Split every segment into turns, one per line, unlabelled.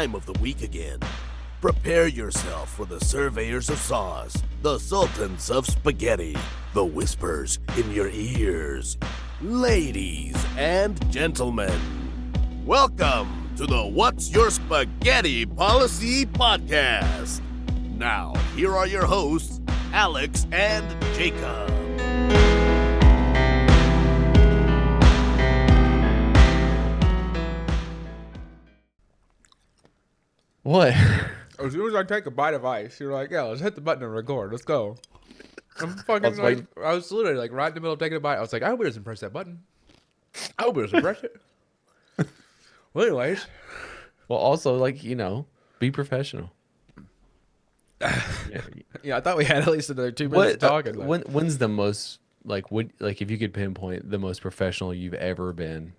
time of the week again. Prepare yourself for the surveyors of sauce, the sultans of spaghetti, the whispers in your ears. Ladies and gentlemen, welcome to the What's Your Spaghetti Policy podcast. Now, here are your hosts, Alex and Jacob.
What?
As soon as I take a bite of ice, you're like, yeah, let's hit the button and record. Let's go. I'm fucking like, I was literally like right in the middle of taking a bite. I was like, I hope he doesn't press that button. I hope he doesn't press it. Well, anyways.
Well, also, like, you know, be professional.
Yeah, I thought we had at least another 2 minutes of talking.
When's the most, like, if you could pinpoint the most professional you've ever been?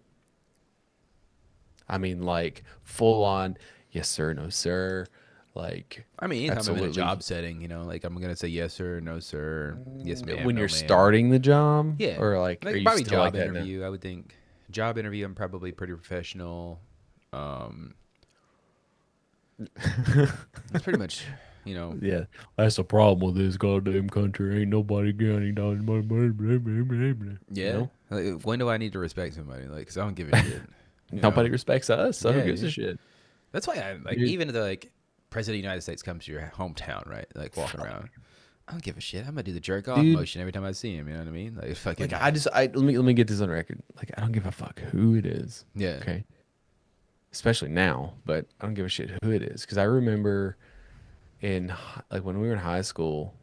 I mean, like, full on, yes, sir, no, sir. Like,
I mean, anytime I'm in a job setting, you know, like I'm going to say yes, sir, no, sir, yes, ma'am.
When
no,
you're
ma'am.
starting the job?
Yeah.
Or, like are you
probably
still
job
like
interview, I would think. Job interview, I'm probably pretty professional. It's pretty much, you know.
Yeah, that's the problem with this goddamn country. Ain't nobody getting down.
Yeah.
You know?
Like, when do I need to respect somebody? Like, because I don't give a shit.
Nobody respects us, so who gives a shit?
That's why I like, even if the like president of the United States comes to your hometown, right? Like walking around. I don't give a shit. I'm gonna do the jerk off motion every time I see him. You know what I mean? Like fucking.
Like let me get this on record. Like I don't give a fuck who it is.
Yeah.
Okay. Especially now, but I don't give a shit who it is because I remember in like when we were in high school,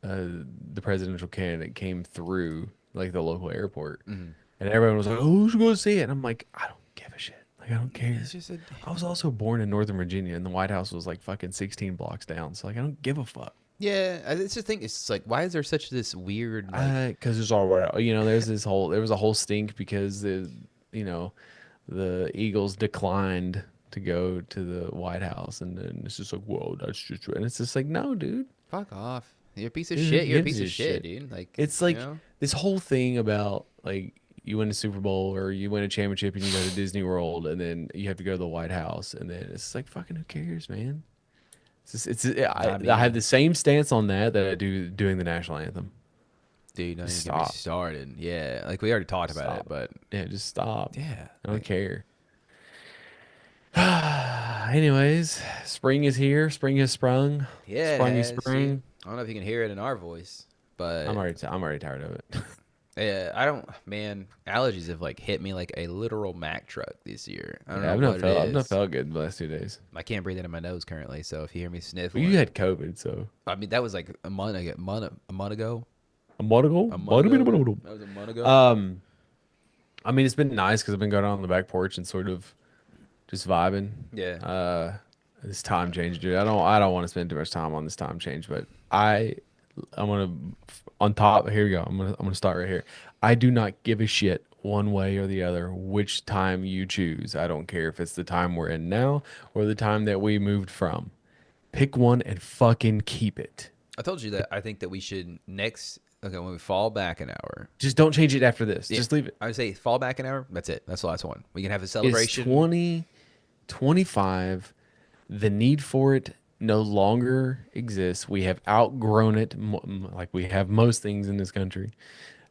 the presidential candidate came through like the local airport, and everyone was like, "Oh, we should go see it." And I'm like, I don't give a shit. Like I don't care.
It's just
I was also born in Northern Virginia, and the White House was like fucking 16 blocks down. So like I don't give a fuck.
yeah, it's the thing. It's like, why is there such this weird?
Because there's all you know. There was a whole stink because the Eagles declined to go to the White House, and then it's just like, whoa, that's just, and it's just like, no, dude,
fuck off. You're a piece of
Dude,
shit. You're a
gives
piece
a
of shit,
shit?
dude. Like
it's like
you know?
this whole thing about like you win a Super Bowl or you win a championship and you go to Disney World, and then you have to go to the White House, and then it's like, fucking, who cares, man? I have the same stance on that I do doing the national anthem.
Dude, don't even get me
Stop.
started. Yeah, like we already talked about it, but
Yeah, just stop.
yeah,
I don't care. Anyways, spring is here. Spring has sprung.
yeah. it
Sprung
has,
spring.
dude. I don't know if you can hear it in our voice, but
I'm already tired of it.
yeah, I don't. Man, allergies have like hit me like a literal Mack truck this year. I don't know
I've
what
I've
it
not
is.
felt good the last 2 days.
I can't breathe into my nose currently, so if you hear me
Well,
sniffling,
you had COVID, so
I mean that was like a month ago.
a month ago.
A month ago. That was a month ago.
I mean, it's been nice because I've been going out on the back porch and sort of just vibing.
Yeah.
This time change, dude. I don't want to spend too much time on this time change, but I'm gonna on top. Here we go. I'm gonna start right here. I do not give a shit one way or the other which time you choose. I don't care if it's the time we're in now or the time that we moved from. Pick one and fucking keep it.
I told you that I think that we should when we fall back an hour.
Just don't change it after this.
Yeah,
Just leave it.
I would say fall back an hour. That's it. That's the last one. We can have a
It's
celebration.
2025. The need for it no longer exists. We have outgrown it, like we have most things in this country.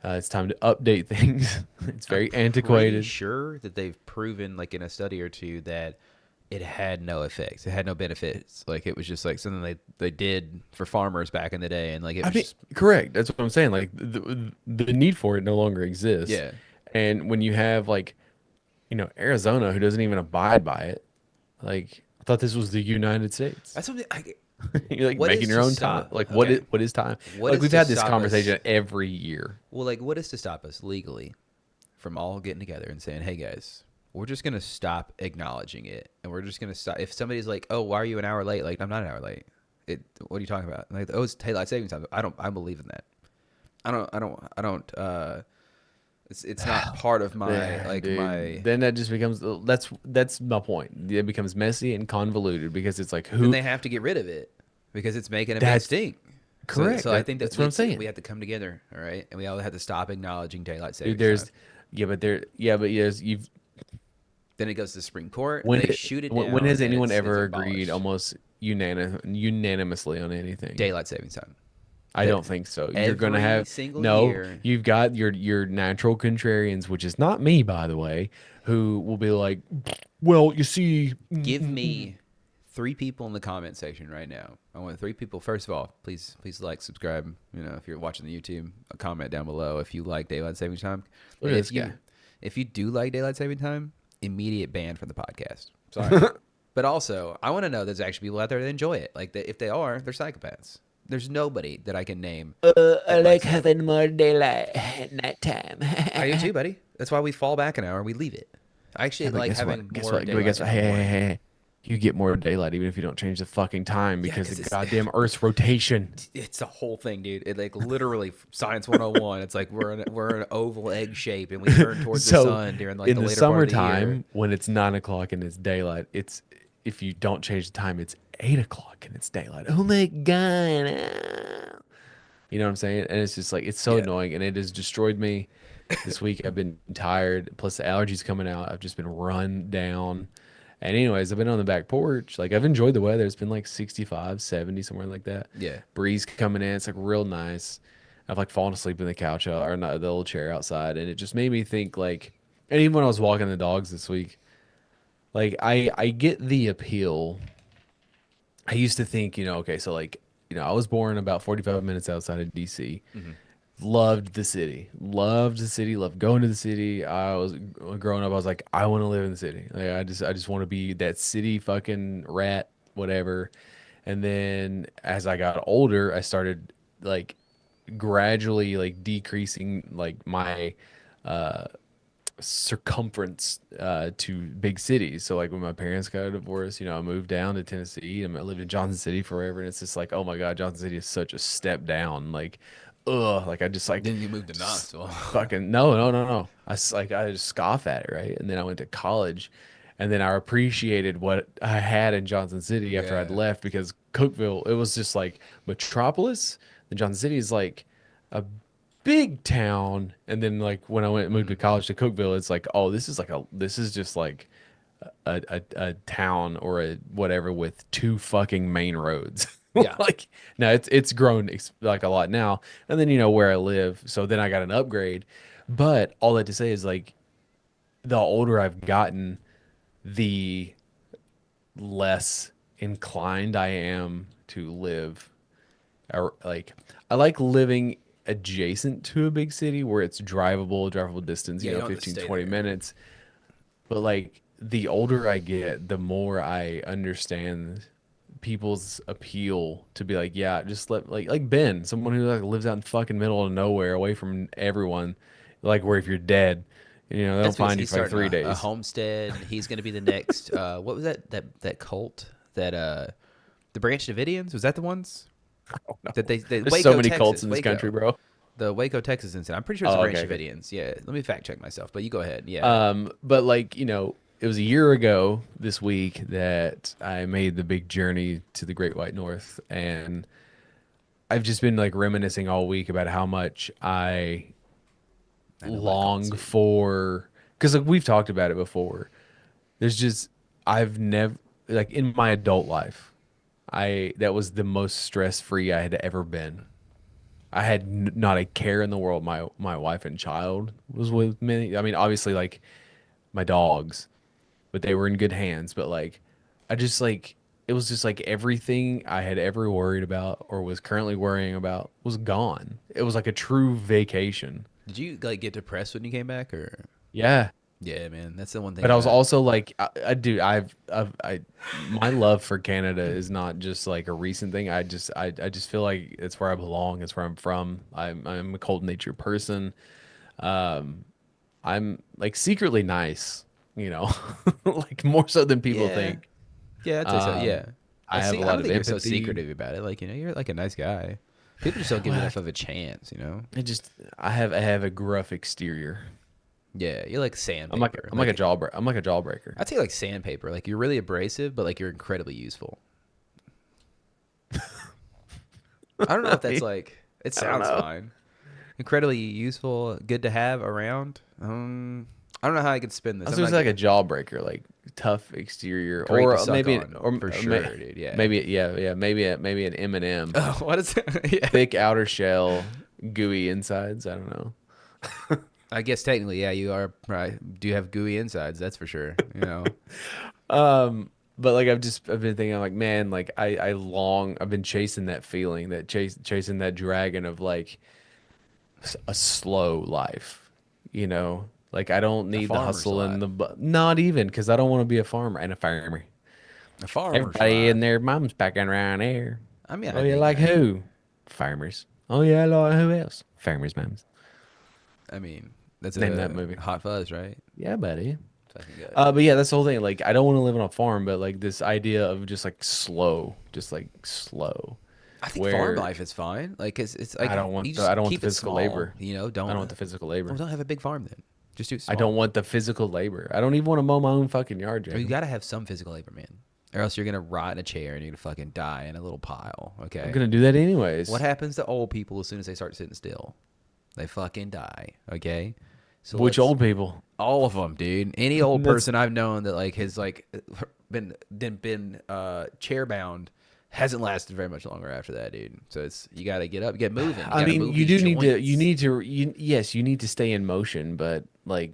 It's time to update things. It's very
Pretty
antiquated.
sure that they've proven, like in a study or two, that it had no effects. It had no benefits. Like it was just like something they did for farmers back in the day, and like it was just,
Correct. That's what I'm saying. Like the need for it no longer exists.
yeah.
And when you have like, Arizona who doesn't even abide by it, like I thought this was the United States.
That's something.
You're like
What
making
is
your
to
own
stop-
time. Like
okay.
what is time?
What
Like
is
we've
to
had this
stop us-
conversation every year.
Well, like what is to stop us legally from all getting together and saying, "Hey guys, we're just gonna stop acknowledging it, and we're just gonna stop." If somebody's like, "Oh, why are you an hour late?" Like, I'm not an hour late. What are you talking about? Like, oh, it's daylight savings time. I believe in that. I don't. It's not part of my my.
Then that just becomes that's my point. It becomes messy and convoluted because it's like
Then
who
they have to get rid of it because it's making a big
That's
stink.
correct.
So I think
That's what I'm saying.
we have to come together, all right, and we all have to stop acknowledging daylight savings
Dude, there's
time.
yeah, but there's you've
Then it goes to the Supreme Court.
When
They shoot it down.
when has
and
anyone
it's
ever agreed
abolished.
almost unanimously on anything?
Daylight savings time.
I
That
don't think so. You're gonna
every
have
single
no.
year.
You've got your natural contrarians, which is not me, by the way, who will be like, "Well, you see,
Give me 3 people in the comment section right now. I want 3 people. First of all, please like, subscribe. You know, if you're watching the YouTube, a comment down below if you like daylight saving time.
Look
And
at this guy.
if you do like daylight saving time, immediate ban from the podcast. Sorry, but also I want to know there's actually people out there that enjoy it. Like if they are, they're psychopaths. There's nobody that I can name.
I
that
like
likes it.
having more daylight at nighttime."
I do too, buddy. That's why we fall back an hour and we leave it. I actually like
Guess
having
what? Guess
more
what?
daylight
Guess
in
what?
the
Hey, hey,
morning.
hey, hey. You get more daylight even if you don't change the fucking time
Yeah,
because
'cause
the
it's-
goddamn Earth's rotation.
It's a whole thing, dude. It like literally Science 101. It's like we're an oval egg shape and we turn towards the
So
sun during like
in
the
the
later part of the year.
summertime, when it's 9 o'clock and it's daylight, it's if you don't change the time, it's 8 o'clock and it's daylight. Oh my god! You know what I'm saying? And it's just like it's so
Yeah.
annoying, and it has destroyed me. This week I've been tired. Plus the allergies coming out. I've just been run down. And anyways, I've been on the back porch. Like I've enjoyed the weather. It's been like 65, 70, somewhere like that.
Yeah.
Breeze coming in. It's like real nice. I've like fallen asleep in the couch or not, the little chair outside, and it just made me think like. And even when I was walking the dogs this week, like I get the appeal. I used to think, okay, so like, I was born about 45 minutes outside of DC. Loved the city. Loved the city. Loved going to the city. I was growing up. I was like, I want to live in the city. Like, I just want to be that city fucking rat, whatever. And then as I got older, I started like gradually like decreasing like my circumference to big cities. So like when my parents got a divorce, I moved down to Tennessee and I lived in Johnson City forever. And it's just like, oh my God, Johnson City is such a step down. Like, like I just like
Then you moved to
just
Knoxville.
fucking no, no, no, no. I just scoff at it, right? And then I went to college, and then I appreciated what I had in Johnson City after I'd
Yeah.
left because Cookeville, it was just like metropolis. The Johnson City is like a big town, and then like when I moved to college to Cookeville, it's like, oh, this is just like a town or a whatever with 2 fucking main roads.
Yeah.
Like now it's grown like a lot now. And then where I live, so then I got an upgrade. But all that to say is like the older I've gotten, the less inclined I am to live or like I like living adjacent to a big city where it's drivable distance,
Yeah, you don't have to
15,
stay
20
there.
minutes. But like the older I get, the more I understand people's appeal to be like, yeah, just let like Ben, someone who like lives out in fucking middle of nowhere, away from everyone, like where if you're dead, they'll
That's because
find you
he's
for like
starting
3
a
days.
homestead. He's going to be the next. What was that cult that the Branch Davidians? Was that the ones that they
There's
Waco,
so many
Texas,
cults in this
Waco.
country, bro.
The Waco, Texas incident. I'm pretty sure it's the
Oh,
Branch
okay, okay.
Davidians. Yeah, let me fact check myself. But you go ahead. Yeah.
But like, it was a year ago this week that I made the big journey to the Great White North, and I've just been like reminiscing all week about how much I
I know my cult
long
scene.
for, because like we've talked about it before. There's just I've never like in my adult life, that was the most stress free I had ever been. I had not a care in the world. My wife and child was with me. I mean, obviously like my dogs, but they were in good hands. But like, I just like it was just like everything I had ever worried about or was currently worrying about was gone. It was like a true vacation.
Did you like get depressed when you came back, or?
Yeah.
Yeah, man, that's the one thing.
But I was also like, my love for Canada is not just like a recent thing. I just feel like it's where I belong. It's where I'm from. I'm a cold natured person. I'm like secretly nice, like more so than people
Yeah.
think.
Yeah, I'd say so. Yeah.
I have
See,
a
I
lot
don't
of
think you're so
empathy.
secretive about it. Like, you're like a nice guy. People just don't give you
Well,
enough of a chance.
I have a gruff exterior.
Yeah, you're like sandpaper.
I'm like a jawbreaker.
I'd say like sandpaper. Like, you're really abrasive, but like you're incredibly useful. I don't know if that's like. It
I don't
sounds
know.
fine. Incredibly useful, good to have around. I I don't know how I could spin
I
this.
was
I'm
gonna
not
say like a
getting
jawbreaker, like tough exterior,
great
or
to suck
maybe,
on,
or
for sure, dude. Yeah.
maybe, yeah, maybe an M&M,
Oh, what is it? Yeah.
thick outer shell, gooey insides. I don't know.
I guess technically, yeah, you are right. Do have gooey insides, that's for sure. You know.
But like I've been thinking like, man, like I've been chasing that feeling, that chasing that dragon of like a slow life, you know? Like I don't
A
need the
farmer's
hustle and
life.
not even because I don't want to be a farmer and a farmer.
A farmer's
Everybody
life.
and their mom's packing around here.
I mean,
Oh,
I
you
think
like who? Farmers. Oh yeah, like who else? Farmers' moms.
I mean, that's
Name that
a
movie.
Hot Fuzz, right?
Yeah, buddy.
Fucking good.
But yeah, that's the whole thing. Like, I don't want to live on a farm, but like this idea of just like slow,
I think farm
where
life is fine. Like it's
I
like
don't
you
want
just
I don't want the
keep it
physical
small.
labor.
You know,
I
don't
don't want the physical
well,
labor.
don't have a big farm then. Just do it
I
small.
don't want the physical labor. I don't even want to mow my own fucking yard,
Well, you
Jacob.
gotta have some physical labor, man, or else you're gonna rot in a chair and you're gonna fucking die in a little pile.
I'm
Okay.
gonna do that anyways.
What happens to old people as soon as they start sitting still? They fucking die. Okay. So
Which
let's
old people?
all of them, dude. Any old
That's
person I've known that like has like been chair bound hasn't lasted very much longer after that, dude. So it's you got to get up, get moving. You
I
got to
mean,
move
you
these
do need to. You
joints.
need to. Yes, you need to stay in motion, but like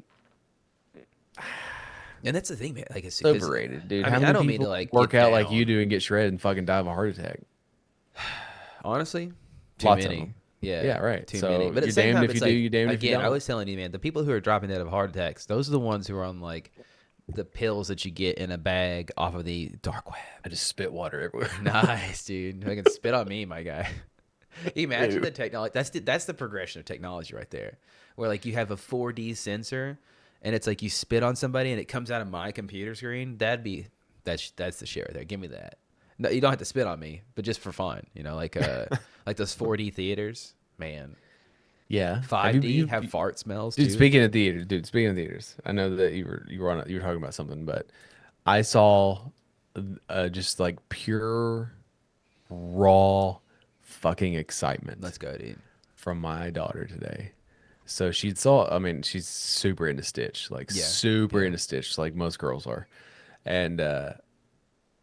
And that's the thing, man. Like it's
it's
'cause-
overrated, dude.
I
How
mean, I
many
don't mean
people
to like
work
get
out like you
down.
do and get shredded and fucking die of a heart attack?
Honestly, too
Lots of
many.
them.
Yeah,
Yeah, right.
too
So
many. But at
you're
the same
damned
time,
if
it's
you do,
like
you're damned if you
again, I
don't.
was telling you, man, the people who are dropping dead of heart attacks, those are the ones who are on like the pills that you get in a bag off of the dark web.
I just spit water everywhere.
Nice, dude. I can spit on me, my guy. Imagine the technology. That's the progression of technology right there. Where like you have a 4D sensor, and it's like you spit on somebody, and it comes out of my computer screen. That's the shit right there. Give me that. No, you don't have to spit on me, but just for fun, you know, like those 4D theaters, man.
Yeah.
5D have fart smells
Dude,
too.
speaking of theaters, I know that you were talking about something, but I saw just like pure raw fucking excitement
Let's go, dude.
from my daughter today. So she saw, I mean, she's super into Stitch, like
Yeah,
super
yeah.
into Stitch, like most girls are. And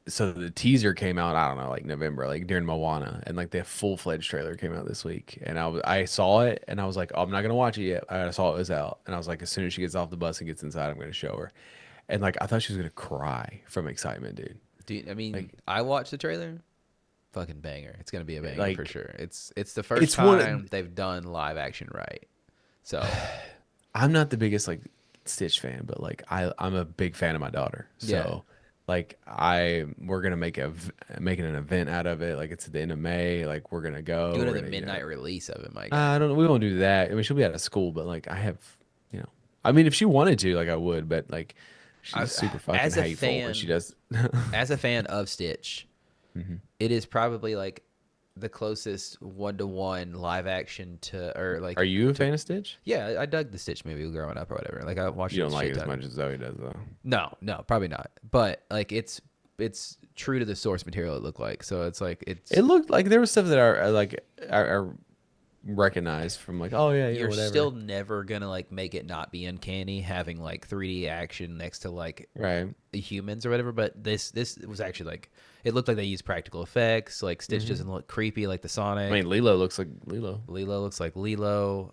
so the teaser came out, I don't know, like November, like during Moana, and like the full-fledged trailer came out this week. And I saw it and I was like, oh, I'm not gonna watch it yet. I saw it was out. And I was like, as soon as she gets off the bus and gets inside, I'm gonna show her. And like I thought she was gonna cry from excitement, dude.
Dude, I mean,
Like
I watched the trailer. Fucking banger. It's gonna be a banger
like
for sure. It's the first
it's one
time they've done live action right. So
I'm not the biggest like Stitch fan, but like I'm a big fan of my daughter. So
Yeah.
like we're gonna making an event out of it. Like it's at the end of May. Like we're gonna go.
doing
We're
the
gonna,
midnight release of it, my guy.
I don't know. We won't do that. I mean, she'll be out of school, but like I have, you know, I mean, if she wanted to, like I would, but like she's super fucking
as a
hateful when
fan,
she does.
as a fan of Stitch,
Mm-hmm.
it is probably like the closest one-to-one live action to or like
Are you a fan of Stitch?
yeah, I dug the Stitch movie growing up or whatever. Like I watched
You
it
don't
a
like
shit
it as
ton.
much as Zoe does, though.
No, probably not. But like it's true to the source material it looked like. So it's like
It looked like there was stuff that are recognized from like, oh yeah,
you're
whatever.
still never gonna like make it not be uncanny having like 3D action next to like
right.
the humans or whatever. But this was actually like it looked like they used practical effects. Like Stitch doesn't look creepy like the Sonic.
I mean, Lilo looks like Lilo.
Lilo looks like Lilo.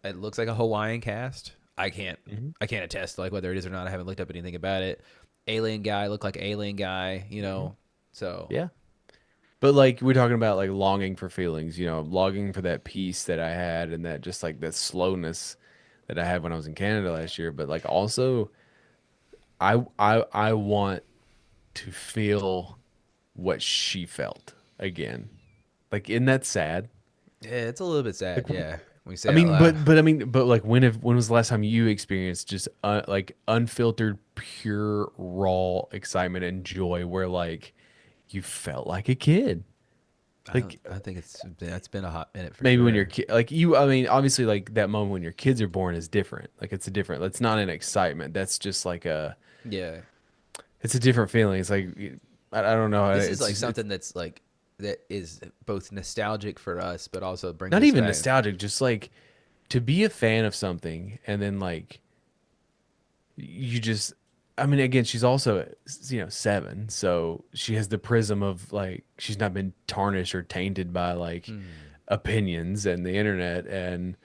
It looks like a Hawaiian cast. I can't attest to like whether it is or not. I haven't looked up anything about it. Alien guy looked like alien guy. You know, so
Yeah. But like we're talking about like longing for feelings, you know, longing for that peace that I had and that just like that slowness that I had when I was in Canada last year. But like also I want to feel what she felt again. Like, isn't that sad?
yeah, it's a little bit sad. Yeah, when you say
I
it
mean,
out loud.
but like when was the last time you experienced just like unfiltered, pure, raw excitement and joy where like you felt like a kid? Like
I think that's been a hot minute for
maybe
sure.
when your kid, like you, I mean, obviously like that moment when your kids are born is different. Like it's a different, that's not an excitement. That's just like
Yeah,
it's a different feeling. It's like, I don't know.
this
It's
is like
just-
something that's like that is both nostalgic for us, but also brings
not
us
even
back.
nostalgic, just like to be a fan of something and then like you just, I mean, again, she's also, 7, so she has the prism of like she's not been tarnished or tainted by like
Hmm.
opinions and the internet, and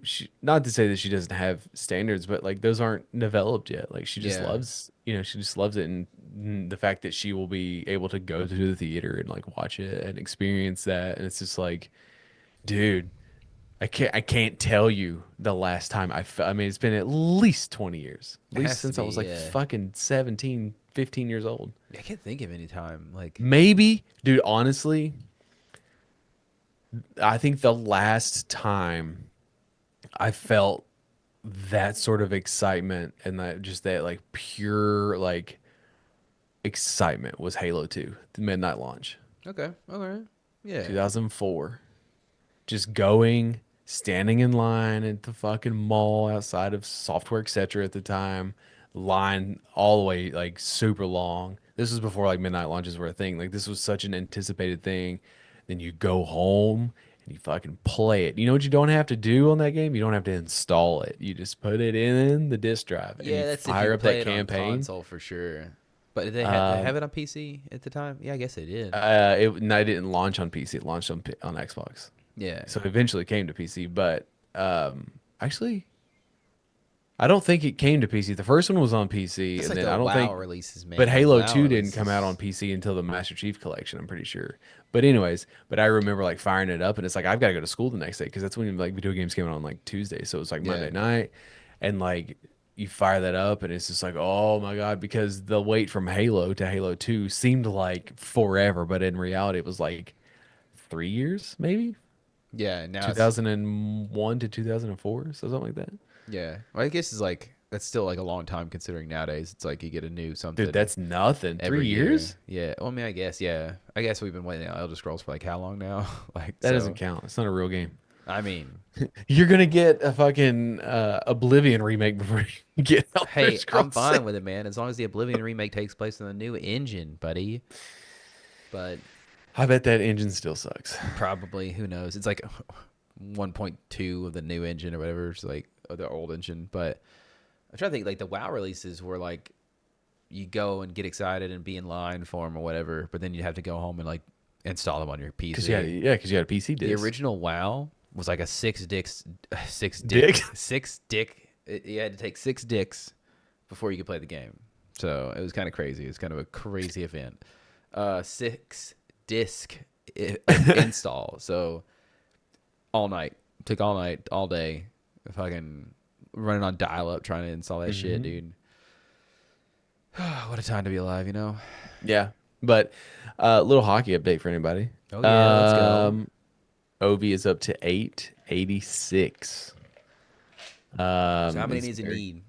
she, not to say that she doesn't have standards, but like those aren't developed yet. Like she just
Yeah.
loves, she just loves it, and the fact that she will be able to go to the theater and like watch it and experience that, and it's just like, dude. I can't tell you the last time I mean, it's been at least 20 years. At
It
least
has to
since I was
be.
like
Yeah.
fucking 17, 15 years old.
I can't think of any time. Like,
Maybe, dude, honestly, I think the last time I felt that sort of excitement and that like pure like excitement was Halo 2, the midnight launch,
okay, all right, yeah,
2004. Just going, standing in line at the fucking mall outside of Software Etc. at the time, line all the way like super long. This was before like midnight launches were a thing. Like this was such an anticipated thing. Then you go home and you fucking play it. You know what you don't have to do on that game? You don't have to install it. You just put it in the disk drive and
yeah.
you
That's if you
fire up that
play it on
campaign.
console for sure. But did they have
Um,
it on PC at the time? Yeah, I guess they did.
no, it didn't launch on PC. It launched on Xbox.
Yeah,
So eventually came to PC, but actually, I don't think it came to PC. The first one was on PC,
that's
and
like
then
the
I don't
WoW
think,
releases,
but
man. The
Halo
WoW
2 didn't come out on
releases.
PC until the Master Chief Collection, I'm pretty sure. But anyways, but I remember like firing it up, and it's like I've got to go to school the next day because that's when like video games came out on like Tuesday, so it's like
Yeah,
Monday night, and like you fire that up, and it's just like, oh my God, because the wait from Halo to Halo 2 seemed like forever, but in reality, it was like 3 years, maybe
yeah. Now it's
2001 to 2004, so something like that.
yeah. Well, I guess it's like that's still like a long time considering nowadays. It's like you get a new
Dude,
something
that's nothing. Three
every year.
years?
Yeah. Well, I mean, I guess yeah. I guess we've been waiting on Elder Scrolls for like how long now? Like
That doesn't
so.
count. It's not a real game.
I mean,
You're gonna get a fucking Oblivion remake before you get Elder
hey, I'm
Scrolls
fine
6.
with it, man, as long as the Oblivion remake takes place on the new engine, buddy. But
I bet that engine still sucks.
probably, who knows? It's like 1.2 of the new engine or whatever. It's like of the old engine. But I'm trying to think, like the WoW releases were like you go and get excited and be in line for them or whatever, but then you have to go home and like install them on your PC.
Because you had a PC
The
disc.
original WoW was like a
Dick.
six dick. You had to take 6 dicks before you could play the game. So it was kind of crazy. It was kind of a crazy event. 6 disc install. So all night, took all night, all day, fucking running on dial up trying to install that shit,
Hmm.
dude. What a time to be alive, you know?
Yeah. But little hockey update for anybody.
Oh yeah, let's go.
Ovi is up to 886.
So how many
It's
needs it
very,
need?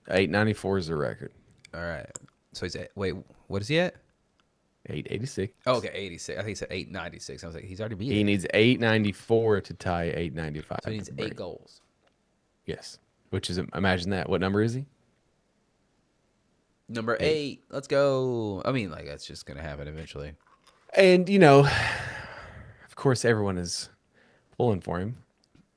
894 is the record.
All right. So he's at, wait, what is he at?
886.
Oh, okay, 86. I think he said 896. I was like, he's already beat
He
it.
needs 894 to tie 895.
So he needs
to
8
break.
goals.
Yes. Which is, imagine that. What number is he?
Number
8.
8. Let's go. I mean, like that's just gonna happen eventually.
And, of course, everyone is pulling for him.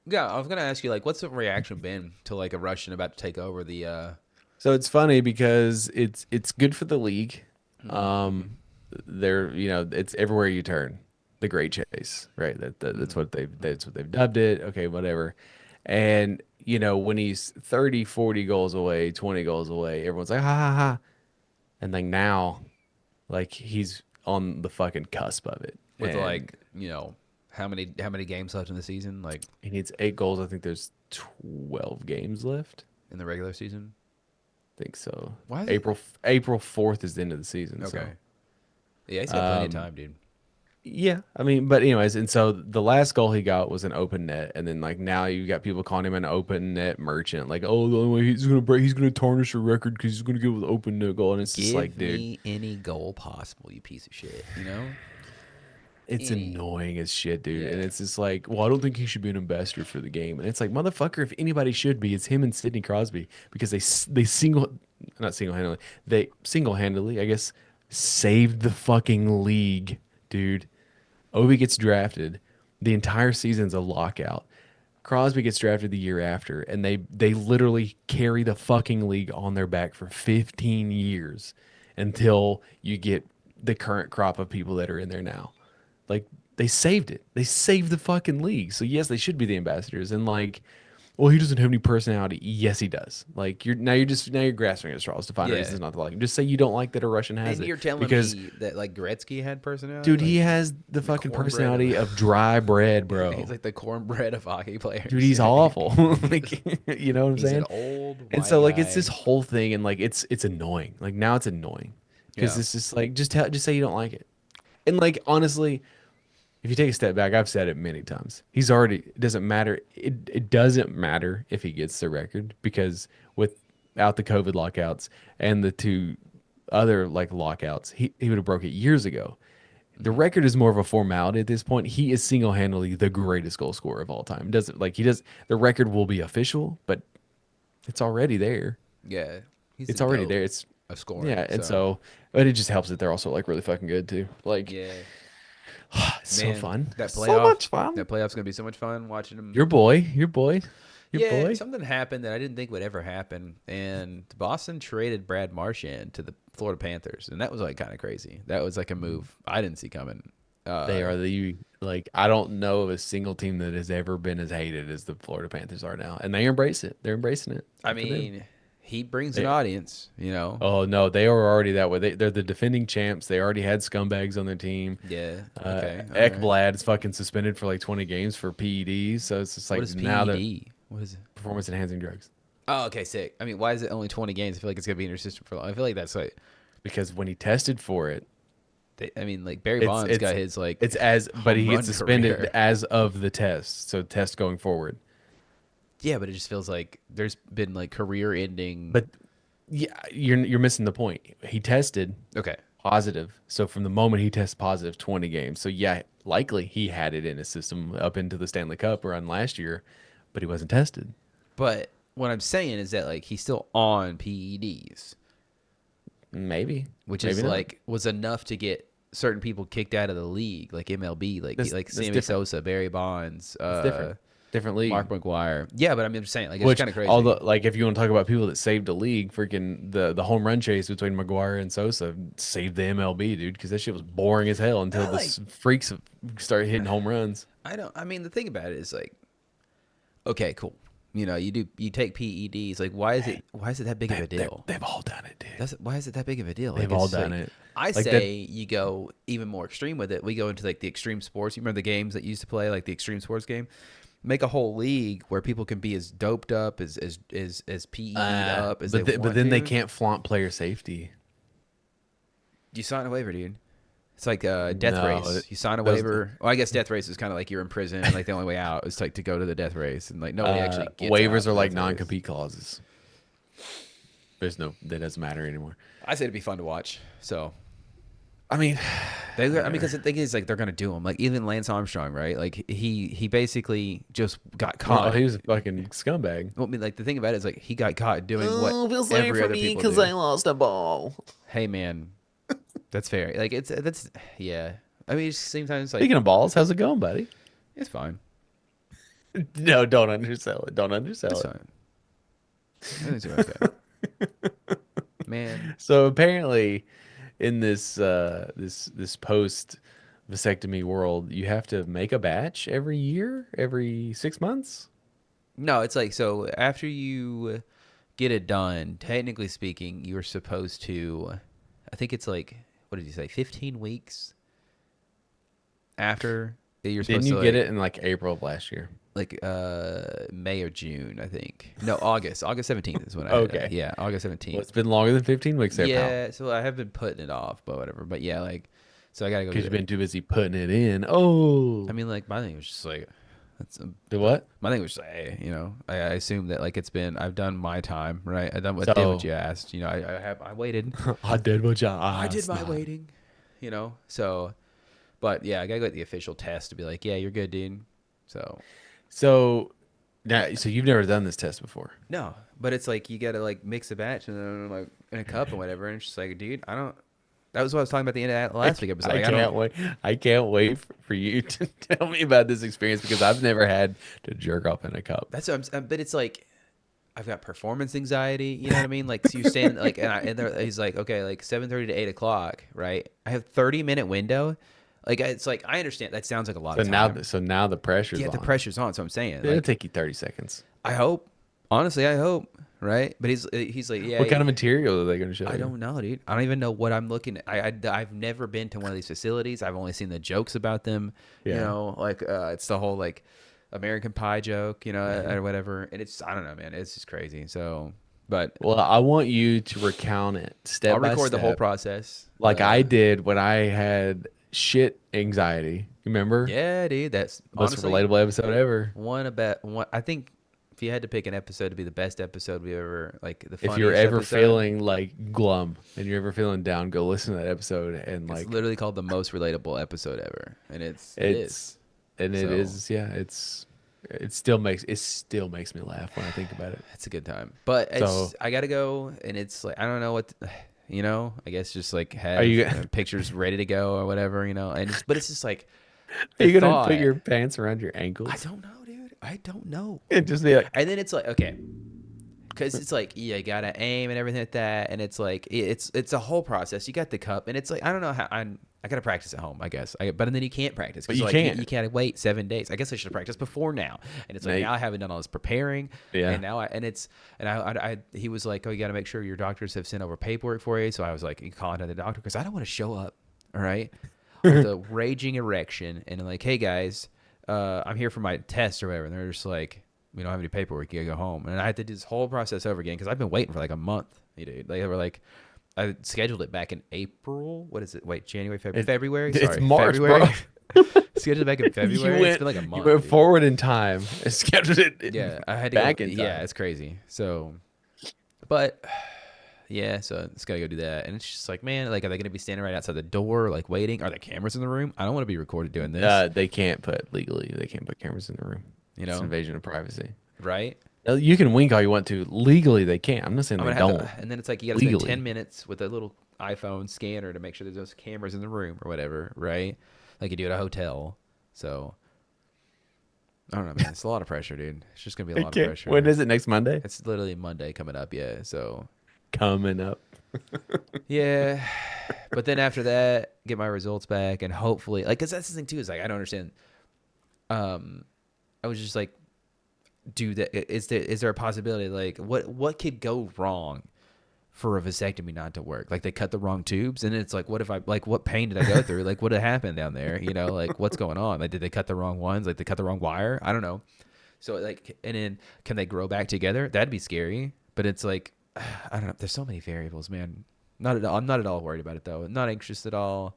Yeah, I was gonna ask you like, what's the reaction been to like a Russian about to take over the?
So it's funny because it's good for the league. Um, it's everywhere you turn. The Great Chase, right? That's what they've dubbed it. Okay, whatever. And when he's 30, 40 goals away, 20 goals away, everyone's like, ha ha ha. And like now, like he's on the fucking cusp of it.
With
And
like how many games left in the season? Like
he needs 8 goals. I think there's 12 games left.
in the regular season.
I think so.
Why is it?
April 4th is the end of the season.
Okay.
So.
Yeah, he's got plenty of
Um,
time, dude.
Yeah, I mean, but anyways, and so the last goal he got was an open net, and then like now you got people calling him an open net merchant, like, oh, the only way he's gonna tarnish a record because he's gonna give an open net goal, and it's just like,
Give
dude,
me any goal possible, you piece of shit. You know?
it's
Any.
annoying as shit, dude, and
Yeah.
it's just like, well, I don't think he should be an ambassador for the game, and it's like, motherfucker, if anybody should be, it's him and Sidney Crosby because not single handedly, I guess, saved the fucking league, dude. Ovi gets drafted. The entire season's a lockout. Crosby gets drafted the year after, and they literally carry the fucking league on their back for 15 years until you get the current crop of people that are in there now. Like they saved it. They saved the fucking league. So yes, they should be the ambassadors. And like, well, he doesn't have any personality. Yes, he does. Like you're grasping at straws to find
Yeah.
reasons not to like him. Just say you don't like that a Russian has
And
it.
you're telling
Because
me that like Gretzky had personality?
dude, he
Like,
has the fucking
cornbread
personality of dry bread, bro.
he's like the cornbread of hockey players.
Dude, he's awful. Like, you know what I'm
He's
saying?
an old
And
white
so like
guy.
it's this whole thing, and like it's annoying. Like now it's annoying because
Yeah.
it's just like just say you don't like it. And like honestly, if you take a step back, I've said it many times. He's already it doesn't matter. It doesn't matter if he gets the record because without the COVID lockouts and the two other like lockouts, he would have broke it years ago. The record is more of a formality at this point. He is single-handedly the greatest goal scorer of all time. Doesn't like he does the record will be official, but it's already there.
Yeah. He's
It's
the
already
GOAT
there. It's
of scoring.
yeah, and so but it just helps that they're also like really fucking good too. Like
yeah.
it's so
Man,
fun.
That
So
playoff,
much fun.
That playoff's gonna be so much fun watching them.
Your boy, your boy, your
Yeah,
boy.
something happened that I didn't think would ever happen, and Boston traded Brad Marchand to the Florida Panthers, and that was like kind of crazy. That was like a move I didn't see coming.
They are the like I don't know of a single team that has ever been as hated as the Florida Panthers are now, and they embrace it. They're embracing it.
I
Good for them.
mean, he brings an audience, you know.
Oh no, they are already that way. They're the defending champs. They already had scumbags on their team.
Yeah. Okay. all right.
Ekblad is fucking suspended for like 20 games for PEDs. So it's just like
What is
now that
PED? What is it?
performance enhancing drugs.
Oh, okay, sick. I mean, why is it only 20 games? I feel like it's gonna be in your system for long. I feel like that's like,
Because when he tested for it,
I mean, like Barry Bonds got his like.
it's as but he
home run
gets suspended
career.
as of the test. So test going forward.
Yeah, but it just feels like there's been like career-ending.
But yeah, you're missing the point. He tested
okay,
positive. So from the moment he tests positive, 20 games. So yeah, likely he had it in his system up into the Stanley Cup run last year, but he wasn't tested.
but what I'm saying is that like he's still on PEDs,
Maybe.
which
Maybe
is
not.
like was enough to get certain people kicked out of the league, like MLB, like
That's
Sammy
different.
Sosa, Barry Bonds,
It's different league.
Mark McGuire. Yeah, but I'm just saying, like it's
Which
kind of crazy.
although like if you want to talk about people that saved the league, freaking the home run chase between McGuire and Sosa saved the MLB, dude, because that shit was boring as hell until
I
the freaks started hitting home runs.
I mean, the thing about it is like, okay, cool. You know, you take PEDs. Like, why is it that big of a deal?
They've all done it, dude.
Why is it that big of a deal?
They've
Like,
all
it's
done
like-
it.
I
Like
say you go even more extreme with it. We go into like the extreme sports. You remember the games that you used to play, like the extreme sports game? Make a whole league where people can be as doped up, as PE'd up as
but
they
but then they
to.
can't flaunt player safety.
You sign a waiver, dude. It's like a death
No,
race. You sign a
those-
waiver. Well, I guess death race is kind of like you're in prison. And like the only way out is like to go to the death race, and like nobody actually gets
waivers
out
are like
of the death race.
non-compete clauses. There's no that doesn't matter anymore.
I say it'd be fun to watch. So
I mean,
because the thing is, like, they're gonna do him. Like even Lance Armstrong, right? Like he basically just got caught.
he was a fucking scumbag.
Well, I mean, like the thing about it is, like he got caught doing what every other people do.
lost a ball.
Hey, man, that's fair. Like that's yeah. I mean, sometimes like
Speaking of balls, how's it going, buddy?
it's fine.
No, don't undersell it. Don't undersell
It's
it.
fine. It's okay. Man,
So apparently, in this this post vasectomy world, you have to make a batch every year, every 6 months.
no, it's like so after you get it done, technically speaking, you're supposed to. I think it's like what did you say? 15 weeks after you're supposed
Didn't you
to
get
like,
it in like April of last year?
like May or June, I think. No, August 17th is when I
Okay.
yeah, August 17th.
Well, it's been longer than 15 weeks there, pal.
Yeah, so I have been putting it off, but whatever. But yeah, like so I gotta go
Because
get
you've
it.
been too busy putting it in. Oh,
I mean, like my thing was just like
the what?
my thing was just hey, you know, I assume that like I've done my time, right? I did what
So-
you asked. You know, I waited.
I did what you
I did
asked,
my
man.
waiting. You know, so but yeah, I gotta go get the official test to be like, yeah, you're good, dude.
So now, so you've never done this test before.
No, but it's like you gotta like mix a batch and then like in a cup and whatever, and it's just like, dude, I don't That was what I was talking about at the end of that last week episode.
I
Like,
can't wait. I can't wait for you to tell me about this experience because I've never had to jerk off in a cup.
That's what but it's like I've got performance anxiety. You know what I mean? Like, so you stand like, he's like, okay, like 7:30 to 8 o'clock, right? I have 30-minute window. Like, it's like I understand that sounds like a lot
So
of time.
now the pressure's on.
The pressure's on. So I'm saying,
It'll
like,
take you 30 seconds.
I hope. Honestly, I hope. Right? But he's like, yeah.
What kind of material are they going to show you?
I don't know, dude. I don't even know what I'm looking at. I've never been to one of these facilities. I've only seen the jokes about them. You
Yeah.
know, like it's the whole like American Pie joke, you know, or whatever. And it's I don't know, man. It's just crazy. So, but
Well, I want you to recount it step
I'll
by
record the whole
step,
process,
like I did when I had shit anxiety. You remember?
Yeah, dude. That's
Most
honestly
relatable episode ever.
one. I think if you had to pick an episode to be the best episode we ever like, the funniest
If you're ever
episode,
feeling like glum and you're ever feeling down, go listen to that episode and
it's
like
literally called the most relatable episode ever, and it
it's and it
So-
is yeah it still makes me laugh when I think about it.
It's a good time, but it's,
So-
I gotta go, and it's like I don't know what, you know. I guess just like have
Are you-
pictures ready to go or whatever, you know. And but it's just like,
Are you
the
gonna
thought-
put your pants around your ankles
I don't know, dude. I don't know.
and just be like,
And then it's like okay, because it's like yeah, you gotta aim and everything like that, and it's like it's a whole process. You got the cup, and it's like I don't know how I gotta practice at home, I guess. But then you can't practice. 'Cause,
But you
like,
can't.
You can't wait 7 days. I guess I should have practiced before now. And it's like
Now
now I haven't done all this preparing.
Yeah.
And now he was like, oh, you got to make sure your doctors have sent over paperwork for you. So I was like, you calling to the doctor because I don't want to show up. All right, with a raging erection and like, hey guys, I'm here for my test or whatever. And they're just like, we don't have any paperwork. You gotta go home. And I had to do this whole process over again because I've been waiting for like a month. Dude, they were like. I scheduled it back in April. What is it? Wait, January, February?
it's
Sorry,
March,
February.
bro.
Scheduled it back in February. It's been like a month.
You went
dude.
forward in time and scheduled it.
Yeah, I had to
back
go,
in time.
Yeah, it's crazy. So, but yeah, so it's gotta go do that. And it's just like, man, like, are they gonna be standing right outside the door, like waiting? Are there cameras in the room? I don't want to be recorded doing this.
They can't put cameras in the room.
You
It's
know,
invasion of privacy.
right?
You can wink all you want to. Legally, they can't. I'm not saying
I'm
they
gonna have
don't.
to, and then it's like you gotta spend
Legally.
10 minutes with a little iPhone scanner to make sure there's those cameras in the room or whatever, right? Like you do at a hotel. So I don't know, man. It's a lot of pressure, dude. It's just gonna be a lot of pressure.
When is it? Next Monday?
It's literally Monday coming up, yeah. So
Coming up.
yeah, but then after that, get my results back, and hopefully, like, cause that's the thing too is like I don't understand. I was just like, do that? Is there a possibility like what could go wrong for a vasectomy not to work? Like they cut the wrong tubes, and it's like, what if I like what pain did I go through? Like what had happened down there? You know, like what's going on? Like did they cut the wrong ones? Like they cut the wrong wire? I don't know. So like, and then can they grow back together? That'd be scary. But it's like, I don't know. There's so many variables, man. Not at all. I'm not at all worried about it though. Not anxious at all.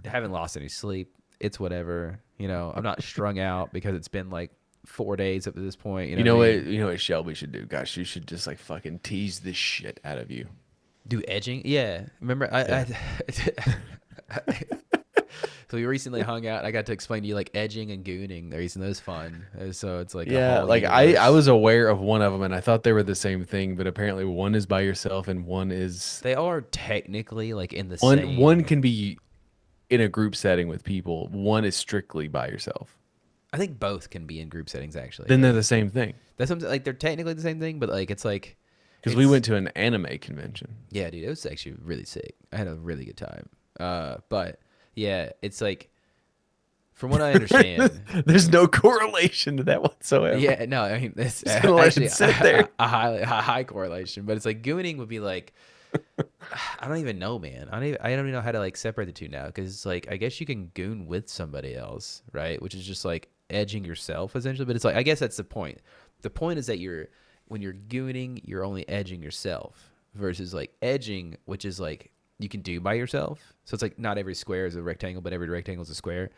I haven't lost any sleep. It's whatever. You know, I'm not strung out because it's been like 4 days up to this point. You know, what I mean?
You know what Shelby should do? Gosh, you should just like fucking tease the shit out of you.
Do edging? Yeah. Remember, so we recently hung out. I got to explain to you like edging and gooning. The reason that was fun. So it's like a
Yeah,
whole
like
universe.
I was aware of one of them and I thought they were the same thing, but apparently one is by yourself and one is
They are technically like in the same.
one can be in a group setting with people. One is strictly by yourself.
I think both can be in group settings actually.
Then they're the same thing.
That's something like they're technically the same thing, but like it's like
Because we
it's-
went to an anime convention.
Yeah, dude, it was actually really sick. I had a really good time. But yeah, it's like from what I understand.
There's no correlation to that whatsoever.
Yeah, no, I mean it's
Just gonna let it
actually
sit there.
a high correlation, but it's like gooning would be like I don't even know, man. I don't even know how to like separate the two now because it's like I guess you can goon with somebody else, right? Which is just like edging yourself essentially, but it's like I guess that's the point. The point is that when you're gooning, you're only edging yourself versus like edging, which is like you can do by yourself. So it's like not every square is a rectangle, but every rectangle is a square.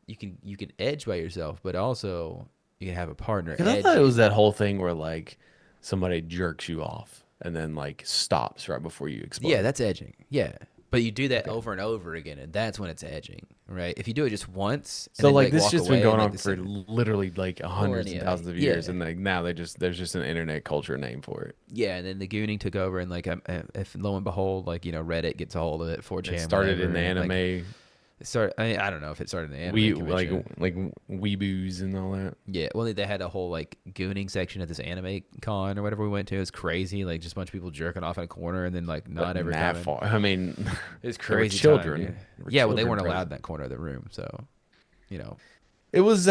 You can edge by yourself, but also you can have a partner.
Because I thought it
edging.
was that whole thing where like somebody jerks you off and then like stops right before you explode.
Yeah, that's edging. Yeah, But you do that over and over again, and that's when it's edging, right? If you do it just once, and
So
then,
like this
walk
just
away
been going
and,
on
the
for
same-
literally like hundreds and
millennia,
thousands of years,
yeah.
and like now there's just an internet culture name for it.
Yeah, and then the gooning took over, and like if lo and behold, like Reddit gets a hold of it, 4chan,
It started in
whatever,
the
and, like,
anime,
it started. I don't know if it started in the
we
anime convention.
like weeboos and all that.
Yeah, well, they had a whole like gooning section at this anime con or whatever we went to. It was crazy, like just a bunch of people jerking off in a corner, and then like not
But
ever
that
coming.
far. I mean,
It was
they were
crazy.
children.
Time, dude.
They were
Yeah, well, they
children
weren't allowed
present.
in that corner of the room, so
It was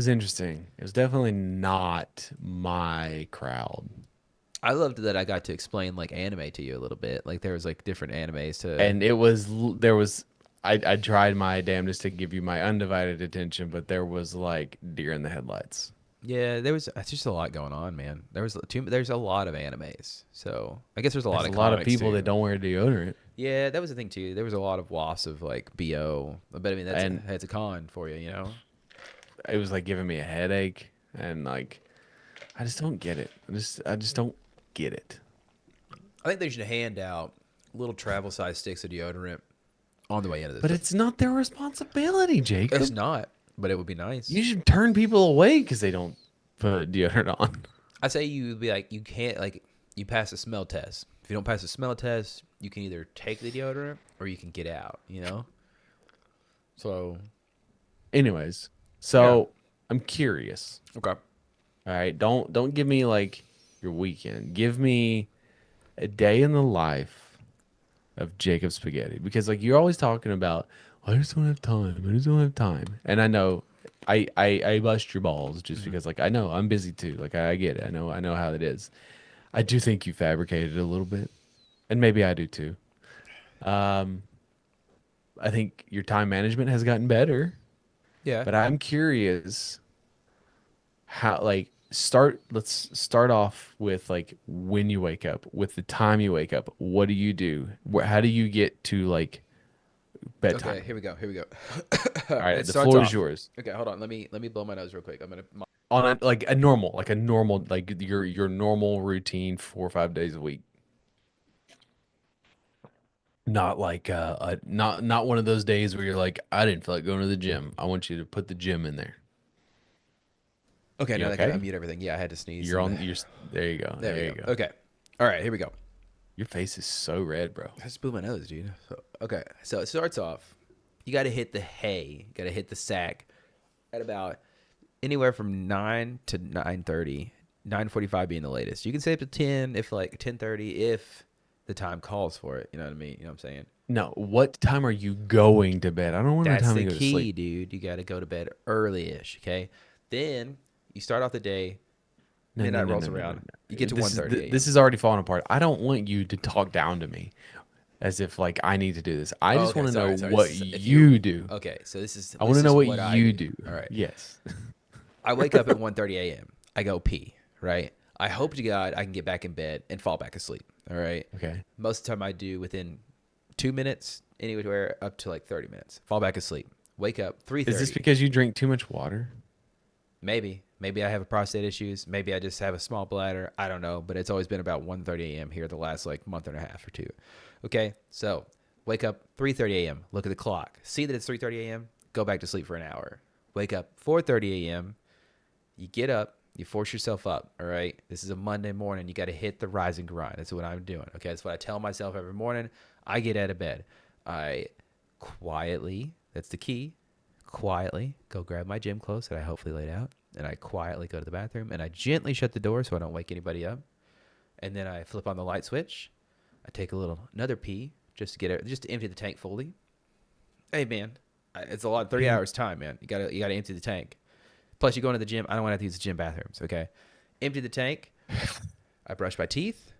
interesting. It was definitely not my crowd.
I loved that I got to explain like anime to you a little bit. Like there was like different animes to.
And there was I tried my damnedest to give you my undivided attention, but there was like deer in the headlights.
Yeah, it's just a lot going on, man. There's a lot of animes, so I guess there's a lot
There's
of
a lot of
comics,
people
too.
that don't wear deodorant.
Yeah, that was the thing too. There was a lot of wafts of like bo, but I mean that's
And-
it's a con for you,
It was like giving me a headache, and like I just don't get it. I just don't get it.
I think they should hand out little travel size sticks of deodorant on the way into this.
But it's not their responsibility, Jacob.
It's not, but it would be nice.
You should turn people away because they don't put deodorant on.
I say you'd be like, you can't, like, you pass a smell test. If you don't pass a smell test, you can either take the deodorant or you can get out, So,
Anyways, so I'm curious.
okay.
All right, don't give me like your weekend. Give me a day in the life of Jacob Spaghetti, because like you're always talking about, I just don't have time. I just don't have time. And I know I bust your balls just because like I know I'm busy too. Like I get it. I know how it is. I do think you fabricated it a little bit, and maybe I do too. I think your time management has gotten better,
Yeah.
but I'm curious how like let's start off with like when you wake up, with the time you wake up. What do you do? How do you get to like bedtime?
Okay, here we go.
All right,
It
the
starts
floor is
off-
yours.
Okay, hold on. Let me blow my nose real quick. I'm gonna.
On a normal, like your normal routine 4 or 5 days a week. Not like not one of those days where you're like, I didn't feel like going to the gym. I want you to put the gym in there.
Okay,
You
now that I
okay?
mute everything. Yeah, I had to sneeze.
You're on. You're there. You go.
There
There
we
you
go.
go.
Okay. All right, here we go.
Your face is so red, bro.
I just blew my nose, dude. Okay, so it starts off. You got to hit the hay. Got to hit the sack at about anywhere from 9 to 9:30. 9:45 being the latest. You can stay up to 10 if like 10:30 if the time calls for it. You know what I mean? You know what I'm saying?
No, what time are you going to bed? I don't want
That's
time to
the
go to
key,
sleep.
dude. You got to go to bed early-ish, okay? Then you start off the day.
No,
Midnight
no,
rolls
no, no,
around.
no, no.
You get to
This
1:30
is,
a.m.
this is already falling apart. I don't want you to talk down to me as if like I need to do this. I just
okay,
want to
sorry,
know
sorry.
what
This is- if
you do.
Okay, so this is.
I want to
this
know
is
what
I
you do.
All right.
Yes.
I wake up at 1:30 a.m. I go pee, right? I hope to God I can get back in bed and fall back asleep, all right?
Okay.
Most of the time I do within 2 minutes, anywhere up to like 30 minutes. Fall back asleep. Wake up, 3:30.
Is this because you drink too much water?
Maybe. Maybe I have a prostate issues. Maybe I just have a small bladder. I don't know, but it's always been about 1:30 a.m. here the last like month and a half or two. Okay, so wake up 3:30 a.m. Look at the clock. See that it's 3:30 a.m. Go back to sleep for an hour. Wake up 4:30 a.m. You get up. You force yourself up. All right. This is a Monday morning. You got to hit the rise and grind. That's what I'm doing. Okay. That's what I tell myself every morning. I get out of bed. I quietly. That's the key. Quietly go grab my gym clothes that I hopefully laid out, and I quietly go to the bathroom and I gently shut the door so I don't wake anybody up. And then I flip on the light switch. I take another pee just to empty the tank fully. Hey man, it's a lot. 30 hours time, man. You gotta empty the tank. Plus you go into the gym. I don't want to have to use the gym bathrooms. Okay, empty the tank. I brush my teeth,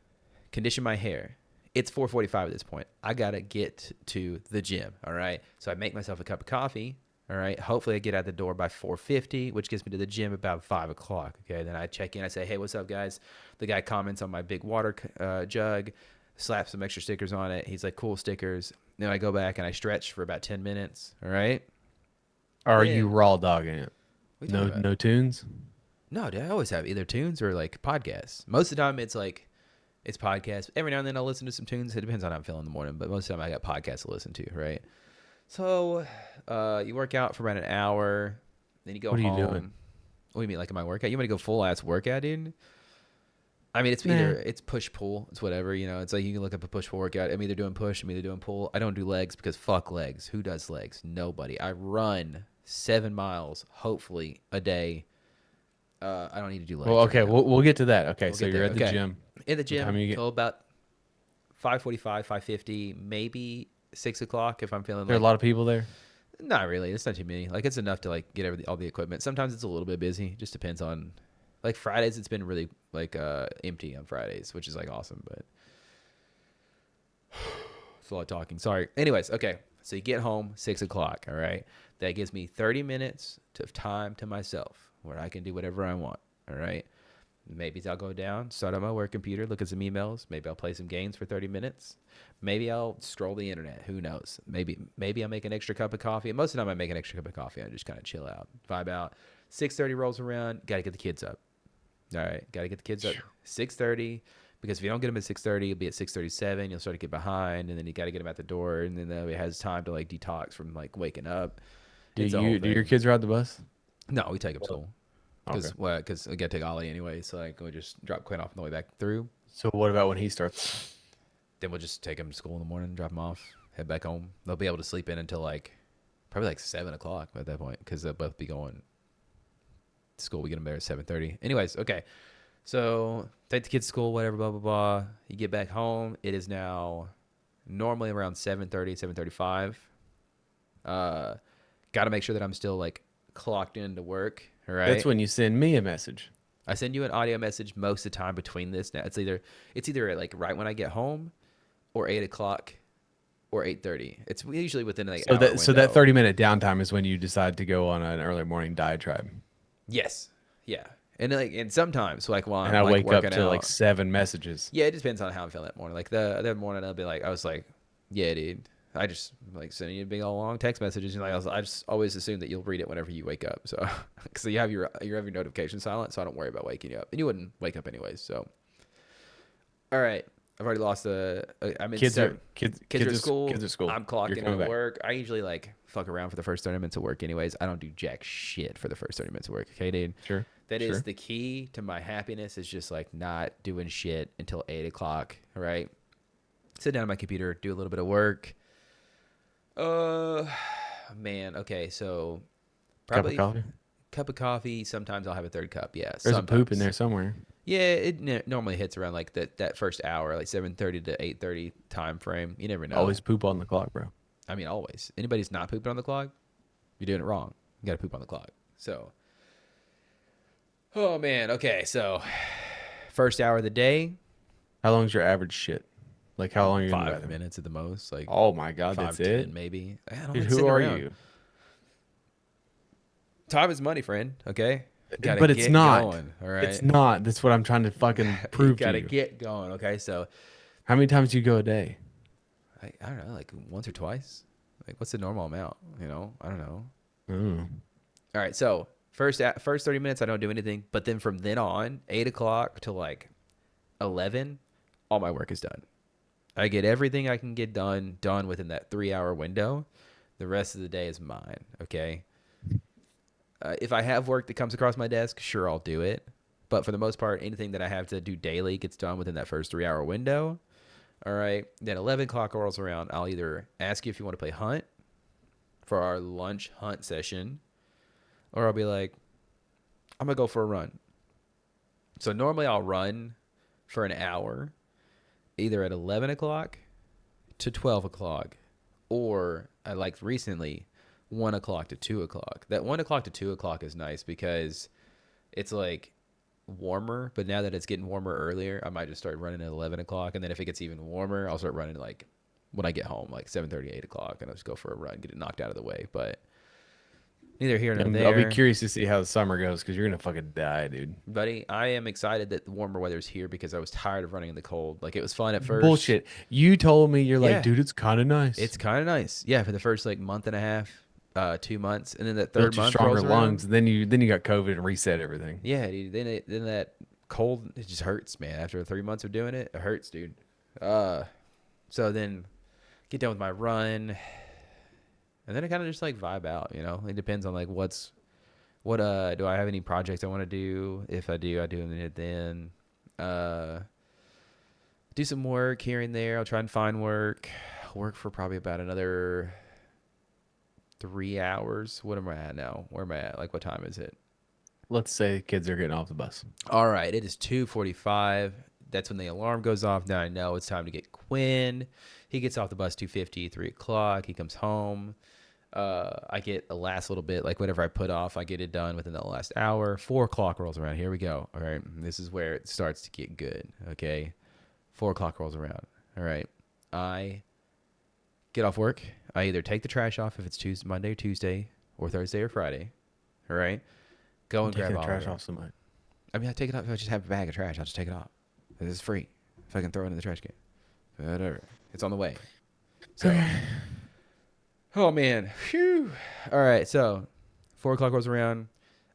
condition my hair. It's 4:45 at this point. I gotta get to the gym. All right, so I make myself a cup of coffee. All right. Hopefully I get out the door by 4:50, which gets me to the gym about 5 o'clock. Okay. Then I check in. I say, hey, what's up, guys? The guy comments on my big water jug, slaps some extra stickers on it. He's like, cool stickers. Then I go back and I stretch for about 10 minutes. All right.
Or are
Yeah.
you raw dogging it?
What are you
No,
talking about?
no tunes.
No, dude, I always have either tunes or like podcasts. Most of the time it's like It's podcasts. Every now and then I'll listen to some tunes. It depends on how I'm feeling in the morning, but most of the time I got podcasts to listen to, right? So you work out for about an hour, then you go
What are
home.
you doing?
What do you mean, like in my workout? You want to go full ass workout, dude? I mean, it's either it's push pull, it's whatever, you know. It's like you can look up a push pull workout. I'm either doing push, I'm either doing pull. I don't do legs because fuck legs. Who does legs? Nobody. I run 7 miles, hopefully a day. I don't need to do legs.
Well, okay,
right now.
we'll get to that. Okay,
We'll
so
get
you're
there.
at the
Okay.
gym.
In the
What time
gym
you get?
till about 5:45, 5:50, maybe 6 o'clock if I'm feeling
There are
like.
a lot of people there.
Not really. It's not too many. Like it's enough to like get all the equipment. Sometimes it's a little bit busy. Just depends on. Like Fridays, it's been really like empty on Fridays, which is like awesome. But it's a lot of talking. Sorry. Anyways, okay. So you get home 6 o'clock. All right. That gives me 30 minutes of time to myself where I can do whatever I want. All right. Maybe I'll go down, start on my work computer, look at some emails. Maybe I'll play some games for 30 minutes. Maybe I'll stroll the internet. Who knows? Maybe I'll make an extra cup of coffee. And most of the time I make an extra cup of coffee. I just kind of chill out, vibe out. 6:30 rolls around. Got to get the kids up. All right. Got to get the kids up 6:30 because if you don't get them at 6:30, you'll be at 6:37. You'll start to get behind, and then you got to get them at the door, and then it has time to like detox from like waking up.
Do
It's a whole
your
thing.
kids ride the bus?
No, we take them to school.
Okay.
Because I got to take Ollie anyway, so like we just drop Quinn off on the way back through.
So what about when he starts?
Then we'll just take him to school in the morning, drop him off, head back home. They'll be able to sleep in until like probably like 7 o'clock at that point because they'll both be going to school. We get them there at 7:30. Anyways, okay. So take the kids to school, whatever, blah blah blah. You get back home. It is now normally around 7:30, 7:35. Got to make sure that I'm still like clocked into work. All right.
That's when you send me a message.
I send you an audio message most of the time between this. Now it's either like right when I get home, or 8 o'clock, or 8:30. It's usually within like
So
hour
that so
window.
that 30-minute downtime is when you decide to go on an early morning diatribe.
Yes, yeah, and sometimes like while
And
I'm
I
like
wake up
working
to
out,
like 7 messages.
yeah, it depends on how I'm feeling that morning. Like the other morning I'll be like, I was like, yeah, dude. I just like sending you big long text messages, and like I just always assume that you'll read it whenever you wake up. So, because you have your notification silent, so I don't worry about waking you up, and you wouldn't wake up anyways. So, all right, I've already lost I'm in
Kids are
kids
kids
are at school.
Kids are school.
I'm clocked
You're
in
coming
at
back.
work. I usually like fuck around for the first 30 minutes of work, anyways. I don't do jack shit for the first 30 minutes of work. Okay, dude.
Sure.
That is
sure.
the key to my happiness. Is just like not doing shit until 8 o'clock. All right. Sit down on my computer, do a little bit of work. Man. Okay, so probably cup of coffee. Sometimes I'll have a third cup. Yeah.
There's a poop in
sometimes.
there somewhere.
Yeah, it normally hits around like that first hour, like 7:30 to 8:30 time frame. You never know.
Always poop on the clock, bro.
I mean, always. Anybody's not pooping on the clock, you're doing it wrong. You got to poop on the clock. So, oh man. Okay, so first hour of the day,
How long's your average shit? Like how long are you in the
5
bathroom?
minutes at the most. Like
Oh my god,
5,
that's
10
it.
maybe. I don't
Dude,
like
who
sitting
are
around.
you?
Time is money, friend. Okay. Gotta
But it's
get
not.
going, all right.
It's not. That's what I'm trying to fucking
You
prove to
gotta
you.
get going. Okay, so
How many times do you go a day?
I don't know, like once or twice. Like what's the normal amount? You know, I don't know.
Mm.
All right, so first 30 minutes I don't do anything, but then from then on, 8 o'clock to like 11, all my work is done. I get everything I can get done within that 3-hour window. The rest of the day is mine. Okay. If I have work that comes across my desk, sure, I'll do it. But for the most part, anything that I have to do daily gets done within that first 3-hour window. All right. Then 11 o'clock rolls around. I'll either ask you if you want to play hunt for our lunch hunt session, or I'll be like, I'm going to go for a run. So normally I'll run for an hour, either at 11 o'clock to 12 o'clock, or I like recently 1 o'clock to 2 o'clock. That 1 o'clock to 2 o'clock is nice because it's like warmer, but now that it's getting warmer earlier, I might just start running at 11 o'clock. And then if it gets even warmer, I'll start running like when I get home, like 7:30, 8 o'clock, and I'll just go for a run, get it knocked out of the way. But neither here nor there.
I'll be curious to see how the summer goes because you're gonna fucking die, dude.
Buddy, I am excited that the warmer weather's here because I was tired of running in the cold. Like it was fun at first.
Bullshit. You told me you're
Yeah.
like, dude, it's kind of nice.
It's kind of nice. Yeah, for the first like month and a half, 2 months, and then that
Built
third
you
month
stronger
rolls around.
lungs. Then you got COVID and reset everything.
Yeah, dude. Then that cold, it just hurts, man. After 3 months of doing it, it hurts, dude. So then get done with my run, and then I kind of just like vibe out, you know. It depends on like what do I have any projects I want to do? If I do, I do it then. Do some work here and there. I'll try and find work. Work for probably about another 3 hours. What am I at now? Where am I at? Like, what time is it?
Let's say kids are getting off the bus.
All right, it is 2:45. That's when the alarm goes off. Now I know it's time to get Quinn. He gets off the bus 2:50, 3 o'clock. He comes home. I get the last little bit, like whatever I put off, I get it done within the last hour. 4 o'clock rolls around. Here we go. All right, this is where it starts to get good. Okay, 4 o'clock rolls around. All right, I get off work. I either take the trash off if it's Monday, Tuesday, or Thursday or Friday. All right, go and grab
the
all
trash
of it.
off so much.
I mean, I take it off. If I just have a bag of trash, I'll just take it off. This is free. If I can throw it in the trash can. Whatever. It's on the way. So, oh, man. Phew. All right. So, 4 o'clock rolls around.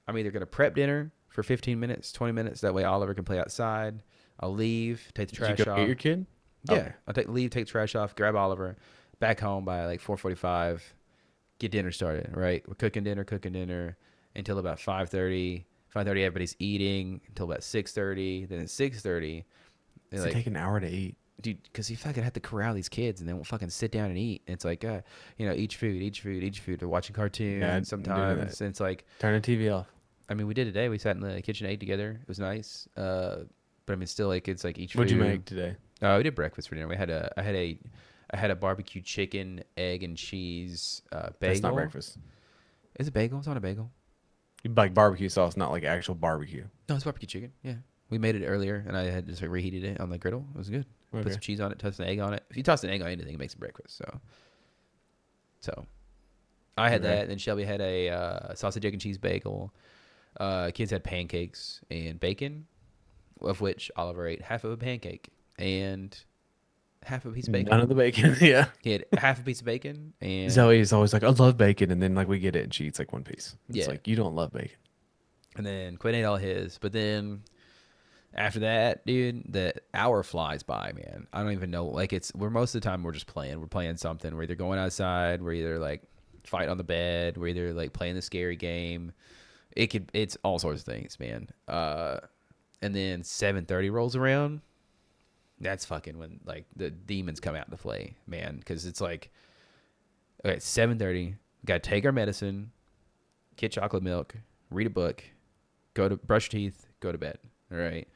I'm either going to prep dinner for 15 minutes, 20 minutes. That way Oliver can play outside. I'll leave, take the trash
Did you go
off.
get your kid?
Yeah.
Okay.
I'll take the trash off, grab Oliver, back home by like 4:45, get dinner started, right? We're cooking dinner until about 5:30. 5:30, everybody's eating until about 6:30. Then at 6:30,
Does
like,
it take an hour to eat?
dude, because you fucking have to corral these kids and they won't fucking sit down and eat. And it's like, you know, each food. They're watching cartoons
Yeah, I'm doing
sometimes.
that.
And it's like,
Turn the TV off.
I mean, we did today. We sat in the kitchen, ate together. It was nice. But I mean, still, like, it's like each
What'd
food.
you make today?
We did breakfast for dinner. I had a barbecue chicken, egg, and cheese bagel.
That's not breakfast.
Is it bagel? It's not a bagel.
You like barbecue sauce, not like actual barbecue.
No, it's barbecue chicken. Yeah. We made it earlier, and I had just like reheated it on the griddle. It was good.
Okay.
Put some cheese on it, tossed an egg on it. If you toss an egg on anything, it makes it breakfast. So I had
Okay.
that, and then Shelby had a sausage, egg, and cheese bagel. Kids had pancakes and bacon, of which Oliver ate half of a pancake and half a piece of bacon.
None of the bacon. Yeah.
He had half a piece of bacon and
Zoe is always like, I love bacon. And then like we get it and she eats like one piece. It's
Yeah.
like, you don't love bacon.
And then Quinn ate all his. But then after that, dude, the hour flies by, man. I don't even know. Like, we're most of the time we're just playing. We're playing something. We're either going outside. We're either like fighting on the bed. We're either like playing the scary game. It's all sorts of things, man. And then 7:30 rolls around. That's fucking when like the demons come out to play, man. Because it's like, okay, 7:30. Got to take our medicine, get chocolate milk, read a book, go to brush your teeth, go to bed. All right.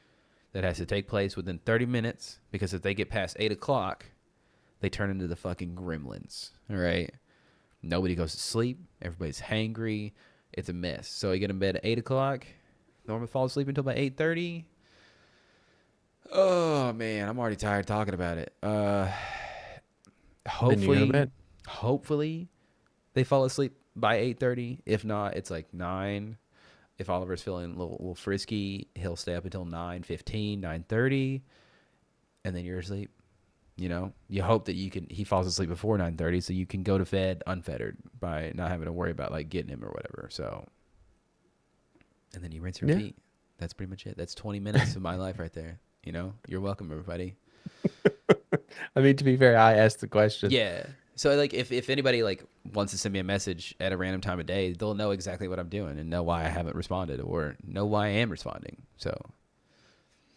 That has to take place within 30 minutes because if they get past 8 o'clock, they turn into the fucking gremlins. All right. Nobody goes to sleep. Everybody's hangry. It's a mess. So you get in bed at 8 o'clock. Normally fall asleep until about 8:30. Oh, man. I'm already tired talking about it.
Then you go to bed.
Hopefully they fall asleep by 8:30. If not, it's like 9. If Oliver's feeling a little frisky, he'll stay up until 9:15, 9:30, and then you're asleep. You know, you hope that he falls asleep before 9:30 so you can go to bed unfettered by not having to worry about like getting him or whatever. So, and then you rinse and
Yeah.
repeat. That's pretty much it. That's 20 minutes of my life right there. You know, you're welcome, everybody.
I mean, to be fair, I asked the question.
Yeah. So like if anybody like wants to send me a message at a random time of day, they'll know exactly what I'm doing and know why I haven't responded or know why I am responding. So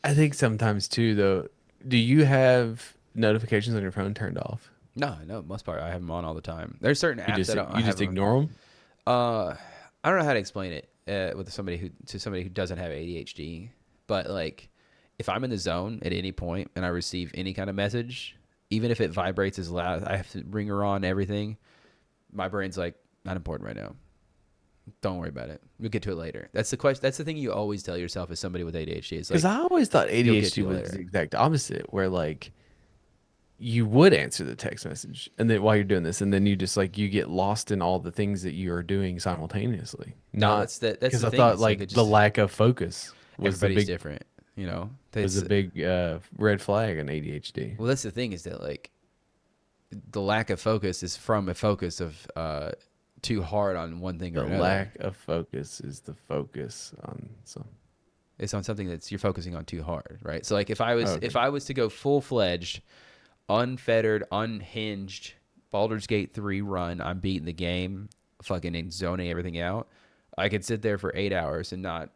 I think sometimes too, though, do you have notifications on your phone turned off?
no, most part I have them on all the time. There's certain apps that I
You
have
just
them on.
ignore them?
I don't know how to explain it with somebody who doesn't have ADHD, but like if I'm in the zone at any point and I receive any kind of message, even if it vibrates as loud, I have to ring her on everything. My brain's like, not important right now. Don't worry about it. We'll get to it later. That's the question. That's the thing you always tell yourself as somebody with ADHD. It's
Because
like,
I always thought
you'll get
ADHD
to it
was
later.
the exact opposite, where like you would answer the text message and then while you're doing this, and then you just like you get lost in all the things that you are doing simultaneously.
No,
Not
that's the
because I
thing.
thought
It's
like
it
the
just-
lack of focus was the
everybody's
big
different. You know,
was a big red flag in ADHD.
well, that's the thing is that like the lack of focus is from a focus of too hard on one thing or
The
another.
lack of focus is the focus on some.
It's on something that's you're focusing on too hard, right? So like if
Okay.
I was to go full-fledged, unfettered, unhinged Baldur's Gate 3 run, I'm beating the game, fucking and zoning everything out. I could sit there for 8 hours and not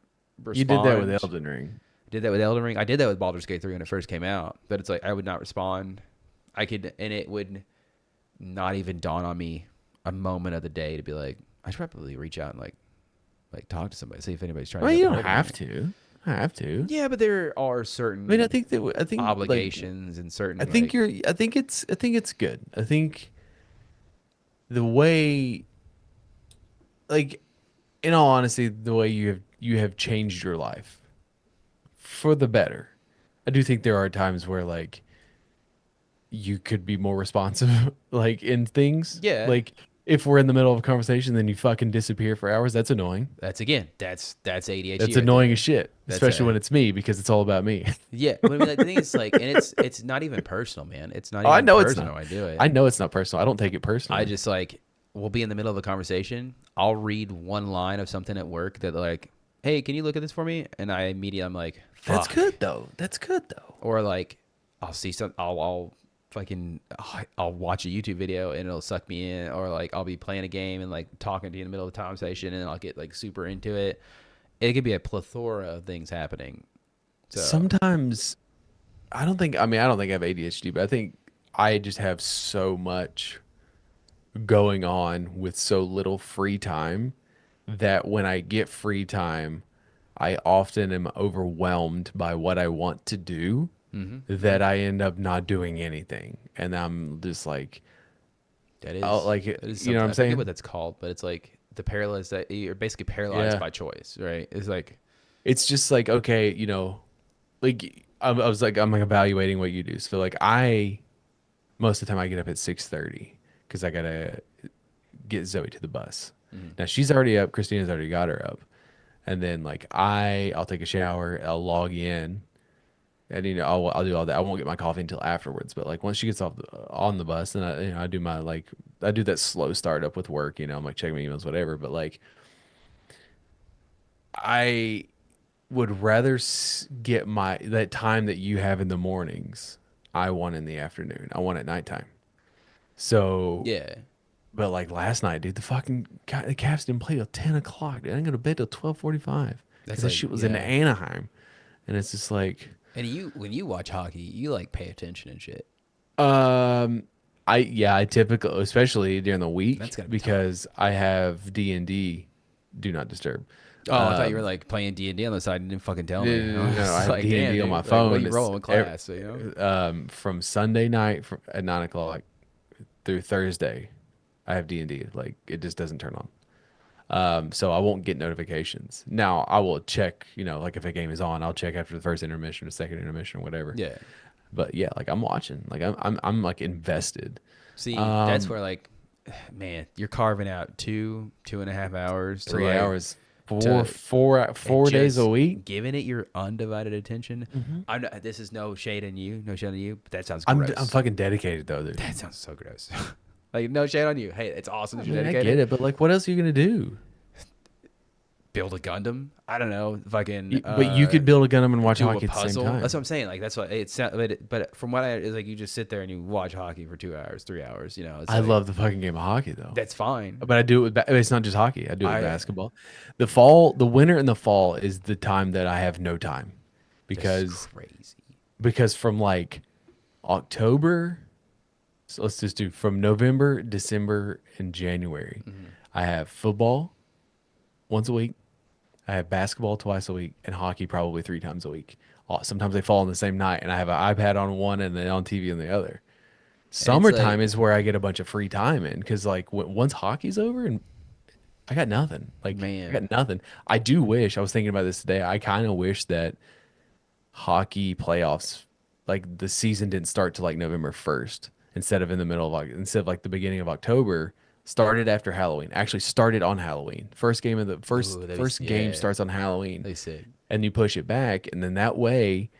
You did that with
respond.
Elden Ring.
Did that with Elden Ring. I did that with Baldur's Gate 3 when it first came out, but it's like I would not respond. I could, and it would not even dawn on me a moment of the day to be like, I should probably reach out and like talk to somebody, see if anybody's trying
I
to
mean,
get
you
a
don't
hold of me.
have to. I have to.
Yeah, but there are
I mean,
certain
I think like
obligations and certain
I think
like
I think it's good. I think the way, like, in all honesty, the way you have changed your life for the better. I do think there are times where like you could be more responsive, like in things.
yeah.
Like if we're in the middle of a conversation, then you fucking disappear for hours. That's annoying.
That's again, that's ADHD
That's
right
annoying as
there.
shit,
That's
especially
a
when it's me because it's all about me.
yeah. But I mean, like, the thing is, like, and it's not even personal, man. It's not
Oh, I
even
know it's
personal.
not.
I do it.
I know it's not personal. I don't take it
I
personally.
just like we'll be in the middle of a conversation. I'll read one line of something at work that like, hey, can you look at this for me? And I immediately I'm like,
That's
fuck.
good though. That's good though.
Or like I'll see some. I'll fucking I'll watch a YouTube video and it'll suck me in. Or like I'll be playing a game and like talking to you in the middle of the conversation and I'll get like super into it. It could be a plethora of things happening. So
Sometimes I don't think I have ADHD, but I think I just have so much going on with so little free time that when I get free time, I often am overwhelmed by what I want to do that I end up not doing anything. And I'm just like, oh, like,
that is
you know what
something.
I'm
I forget what
saying?
that's called, but it's like the paralyzed that you're basically paralyzed
Yeah.
by choice, right? It's like
It's just like, okay, like I was like, I'm like evaluating what you do. So like most of the time I get up at 6:30 because I gotta get Zoe to the bus. Now she's already up. Christina's already got her up, and then like I'll take a shower. I'll log in, and I'll do all that. I won't get my coffee until afterwards. But like once she gets on the bus, then I do my like I do that slow start up with work. I'm like checking my emails, whatever. But like I would rather get my that time that you have in the mornings. I want in the afternoon. I want at nighttime. So
yeah,
but like last night, dude, the Cavs didn't play till 10 o'clock. Dude. I didn't go to bed till 12:45
that's
because that
like
shit was in
yeah.
Anaheim, and it's just like,
And you when you watch hockey, you like pay attention and shit.
um, I typically, especially during the
That's
week,
gotta be tough.
because I have D&D, do not disturb.
Oh, I thought you were like playing D&D on the side and didn't fucking tell
No,
me.
no,
I
no, no, I
was
have
like, damn,
D&D on my
dude. Like, what
phone.
you rolling with class? So, you know?
From Sunday night at 9 o'clock through Thursday, I have D&D. Like it just doesn't turn on. So I won't get notifications. Now I will check, like if a game is on, I'll check after the first intermission or second intermission or whatever.
Yeah.
But yeah, like I'm watching, like I'm like invested.
See, that's
Um,
where like, man, you're carving out 2.5 hours to
3 hours,
to and
4 days a
just
week.
giving it your undivided attention.
hmm
I'm not, this is no shade on you, no shade on you, but that sounds
I'm
gross.
fucking dedicated though, dude.
That sounds so gross. Like no shade on you. Hey, it's awesome
I
that you're
mean, I
dedicated.
get it, but like, what else are you gonna do?
Build a Gundam. I don't know. Fucking
But you could build a Gundam and watch
do a
hockey at the same
puzzle. That's what
time.
I'm saying. Like that's what it's. But from what I is like, you just sit there and you watch hockey for 2 hours, 3 hours. You know, it's
I
like
love the fucking game of hocky though.
that's fine.
But I do it with it's not just hockey. I do it with
I
basketball. The winter and the fall is the time that I have no time
This is
because
crazy.
from like October, so let's just do from November, December, and January. I have football once a week. I have basketball twice a week and hockey probably 3 times a week. Sometimes they fall on the same night, and I have an iPad on one and then on TV on the other.
And it's
Summertime
like,
is where I get a bunch of free time in because like once hockey's over and I got nothing. Like I
man,
got nothing. I do wish I was thinking about this today. I kind of wish that hockey playoffs, like the season didn't start till like November 1st instead of in the middle of instead of like the beginning of October. Started after Halloween. Actually started on Halloween. First game of the
ooh,
first game
yeah,
starts on Halloween,
they sick.
and you push it back, and then that way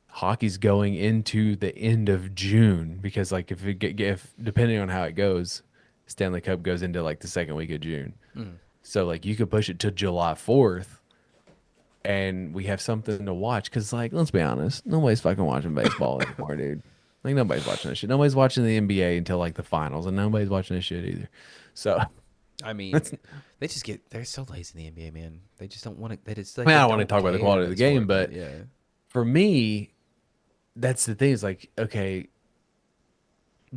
hockey's going into the end of June because like if depending on how it goes, Stanley Cup goes into like the second week of June. So like you could push it to July 4th and we have something to watch. Because, like, let's be honest, nobody's fucking watching baseball anymore, dude. Like, nobody's watching this shit. Nobody's watching the NBA until like the finals, and nobody's watching this shit either. So,
I mean, they're so lazy in the NBA, man. They just don't want to. They just like
I mean, I
they
don't want to
don't
talk about the
care
quality of the game,
sport,
but
yeah.
for me, that's the thing. Is like, okay,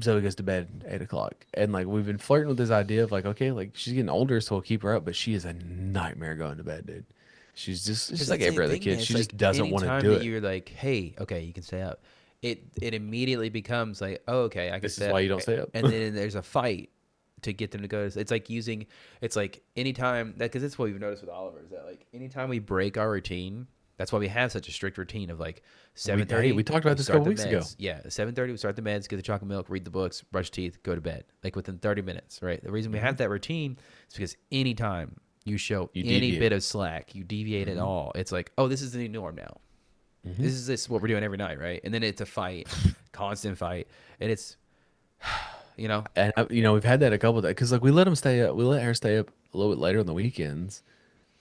Zoe goes to bed 8 o'clock, and like we've been flirting with this idea of like, okay, like she's getting older, so we'll keep her up, but she is a nightmare going to bed, dude. She's
Because
like
that's the
every other
thing, man.
kid. She
It's like
just doesn't want to
anytime
do
that
it.
you're like, hey, okay, you can stay up. It immediately becomes like, oh, okay, I can
This
stay
is
up.
why you don't stay up.
And then there's a fight to get them to go. It's like using. It's like anytime that because that's what we've noticed with Oliver is that like anytime we break our routine. That's why we have such a strict routine of like 7:30.
We talked about this a
start
couple
the
weeks ago.
meds. Yeah, 7:30 we start the meds, get the chocolate milk, read the books, brush teeth, go to bed. Like within 30 minutes, right? The reason we have that routine is because anytime you show
You
any
deviate.
bit of slack, you deviate at all. It's like, oh, this is the new norm now. This is what we're doing every night, right? And then it's a fight, constant fight, and it's, you know,
And we've had that a couple of times because like we let them stay up. We let her stay up a little bit later on the weekends,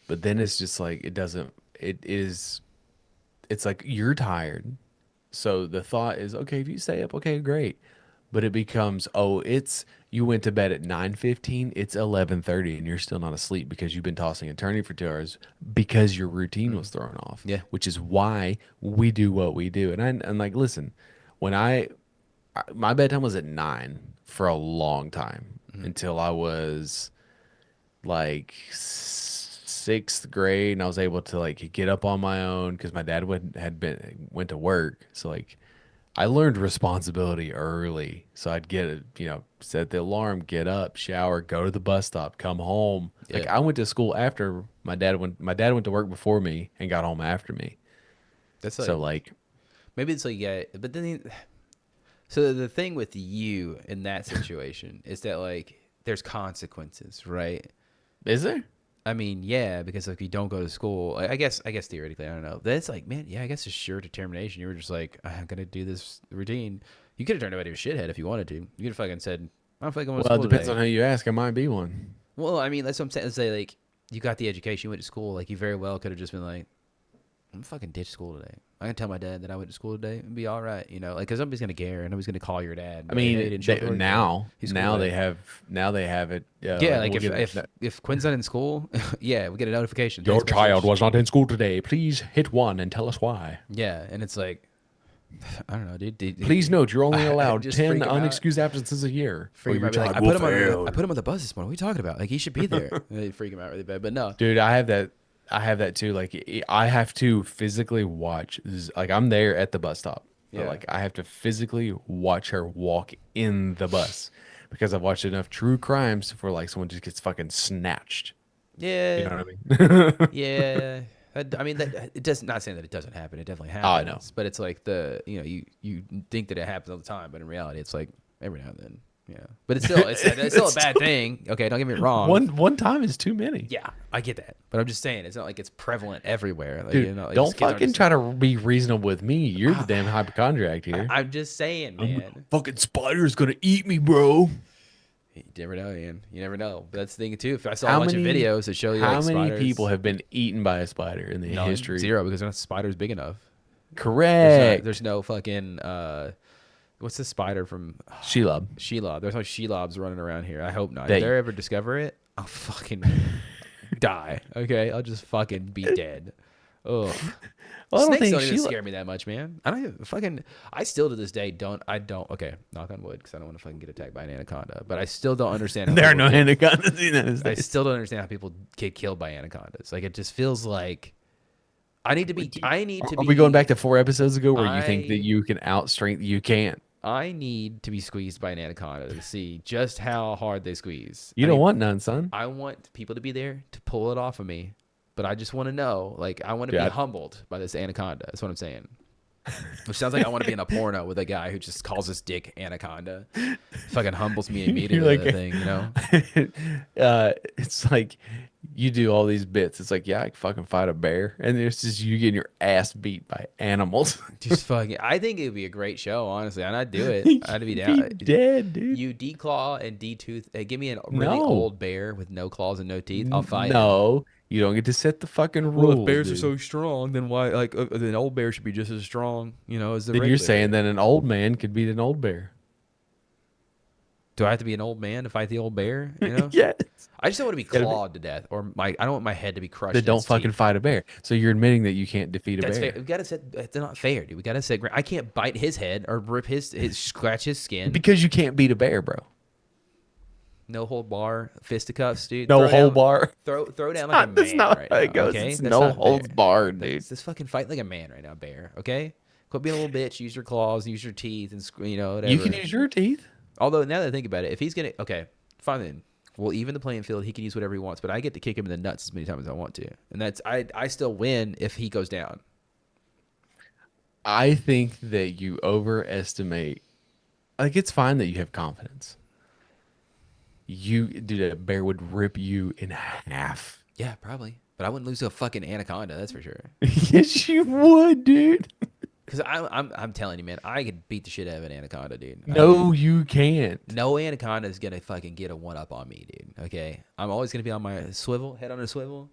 but then it's just like it doesn't. It is. It's like you're tired, so the thought is okay if you stay up, okay, great. But it becomes it's you went to bed at 9:15. It's 11:30, and you're still not asleep because you've been tossing and turning for 2 hours because your routine was thrown off.
Yeah.
which is why we do what we do. And like listen, when my bedtime was at 9 for a long time until I was like sixth grade, and I was able to like get up on my own because my dad went to work. So like I learned responsibility early. So I'd get it, set the alarm, get up, shower, go to the bus stop, come home. Like
Yeah.
I went to school after my dad went. My dad went to work before me and got home after me.
that's
So
like
like
maybe it's like yeah, but then so the thing with you in that situation is that like there's consequences, right?
is there?
I mean, yeah, because like you don't go to school. I guess theoretically, I don't know. That's like, man, yeah, I guess it's sheer determination. You were just like, I'm gonna do this routine. You could have turned out to be a shithead if you wanted to. You could have fucking said, I'm fucking going to
Well,
school
it depends
today.
on who you ask. I might be one.
Well, I mean, that's what I'm saying. Say like, you got the education, you went to school. Like, you very well could have just been like, I'm gonna fucking ditch school today. I can tell my dad that I went to school today and be all right, like, because nobody's gonna care and nobody's gonna call your dad.
I mean,
Hey, didn't show up to work today.
now
He's cool today.
they have it.
Yeah, like
we'll
if Quinn's not in school, yeah, we get a notification.
your
Thanks,
child
message.
was not in school today. Please hit 1 and tell us why.
Yeah, and it's like, I don't know, dude.
Please note you're only allowed
Just
10
freak him out.
unexcused absences a year.
Freak
or
him
your
out. Be like,
child
I
will
put him
fail.
I put him on the bus this morning. What are you talking about? Like he should be there. They freak him out really bad. But no,
Dude, I have that. I have that too. Like I have to physically watch. Like I'm there at the bus stop. But
Yeah.
like I have to physically watch her walk in the bus because I've watched enough true crimes where like someone just gets fucking snatched.
yeah,
You know what I mean?
yeah. I mean, that it does not saying that it doesn't happen. It definitely happens.
Oh, I know.
But it's like you think that it happens all the time, but in reality, it's like every now and then. Yeah, but it's still a bad thing. Okay, don't get me wrong.
One time is too many.
Yeah, I get that, but I'm just saying it's not like it's prevalent everywhere. Like,
Dude,
like,
don't
these kids aren't
fucking
just-
try to be reasonable with me. You're the damn hypochondriac here.
I'm just saying, man.
Fucking spider's gonna eat me, bro.
You never know, man. You never know. But that's the thing too. If I saw
How
a bunch
many-
of videos that show you
How
like
many
spiders,
people have been eaten by a spider in the
None.
history?
Zero, because not spiders big enough.
Correct.
There's no fucking what's the spider from
Shelob.
Shelob? There's no Shelobs running around here. I hope not.
They-
If they ever discover it, I'll fucking die. Okay, I'll just fucking be dead. Ugh.
Well, I don't
Snakes
think
don't even
Shelob-
scare me that much, man. I don't even fucking. I still to this day don't. Okay, knock on wood, because I don't want to fucking get attacked by an anaconda. But I still don't understand. How
There are
people
no
get-
anacondas in the United
I
States.
still don't understand how people get killed by anacondas. Like it just feels like I need to be. I need to
Are
be.
we going back to 4 episodes ago where you think
I-
that you can outstrength? You can't.
I need to be squeezed by an anaconda to see just how hard they squeeze.
You
I
don't
mean,
want none, son.
I want people to be there to pull it off of me, but I just want to know. Like I want to
Yeah.
be humbled by this anaconda. That's what I'm saying. Which sounds like I want to be in a porno with a guy who just calls his dick anaconda. Fucking humbles me immediately.
like-
That thing,
It's like you do all these bits. It's like, yeah, I can fucking fight a bear, and it's just you getting your ass beat by animals.
Just fucking. I think it would be a great show, honestly, and I'd do it. I'd be
You'd
down.
dead, dude.
You declaw and detooth. Hey, give me a really
No.
old bear with no claws and no teeth. I'll fight. him.
No, You don't get to set the fucking rules. Dude.
strong, then why? Like, an old bear should be just as strong, as the
Then
regular
you're saying
bear.
that an old man could beat an old bear.
Do I have to be an old man to fight the old bear? You know?
Yes.
I just don't want to be
Gotta be-
clawed to death, or I don't want my head to be crushed.
Then
in
don't
its
fucking
teeth.
fight a bear. So you're admitting that you can't defeat a
That's
bear.
fair. We gotta set. That's not fair, dude. We gotta set. I can't bite his head or rip his scratch his skin.
Because you can't beat a bear, bro.
No hold bar, fisticuffs, dude.
No
Throw
whole
down,
bar.
Throw down like a
That's
man
not
right
how
now.
it goes.
Okay,
It's
that's
no
not
holds
fair.
barred, dude.
Just fucking fight like a man right now, bear. Okay, quit being a little bitch. Use your claws, use your teeth, and whatever.
You can use your teeth.
Although now that I think about it, if he's gonna fine then. We'll even the playing field. He can use whatever he wants, but I get to kick him in the nuts as many times as I want to, and that's I still win if he goes down.
I think that you overestimate. Like, it's fine that you have confidence. Dude, a bear would rip you in half.
Yeah, probably, but I wouldn't lose to a fucking anaconda. That's for sure.
Yes, you would, dude.
Because I'm telling you, man, I could beat the shit out of an anaconda, dude.
No, you can't.
No anaconda is gonna fucking get a one up on me, dude. Okay, I'm always gonna be on my swivel, head on a swivel.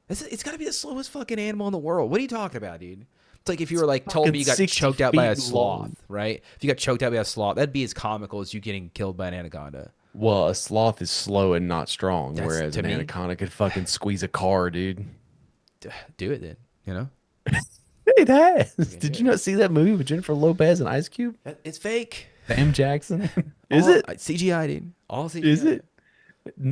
It's gotta be the slowest fucking animal in the world. What are you talking about, dude? It's like if you were like told me you got
60
choked out by a
feet
sloth,
long.
right? If you got choked out by a sloth, that'd be as comical as you getting killed by an anaconda.
Well, a sloth is slow and not strong,
That's-
whereas
to
an
me-
anaconda could fucking squeeze a car, dude.
Do it then,
It has.
do
Did
it.
you not see that movie with Jennifer Lopez and Ice Cube?
It's fake.
Sam Jackson? Is
All-
it?
CGI, dude? All CGI.
Is it?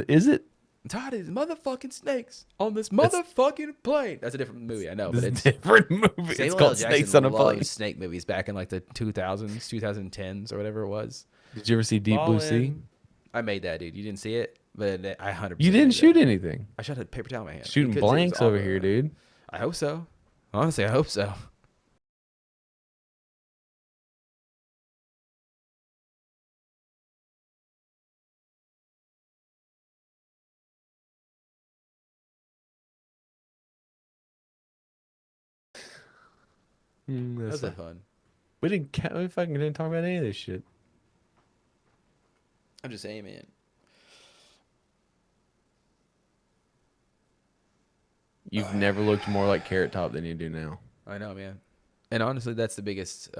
Is it?
I'm tired of these motherfucking snakes on this motherfucking plane. That's a different movie, I know,
This
but
is
it's
a different movie.
Samuel
It's
L.
called
Jackson
Snakes on a
loved
Plane.
snake movies back in like the 2000s, 2010s, or whatever it was.
Did you ever see Deep Blue Sea?
Ballin'. I made that, dude. You didn't see it, but I 100%.
You didn't
made
shoot
that.
anything.
I shot a paper towel in my hand.
Shooting
You couldn't see it. It was
blanks
all
over
over.
here, dude.
I hope so. Honestly, I hope so.
That's
That's
fine.
fun.
We fucking didn't talk about any of this shit.
I'm just saying, man.
You've never looked more like Carrot Top than you do now.
I know, man. And honestly, that's the biggest.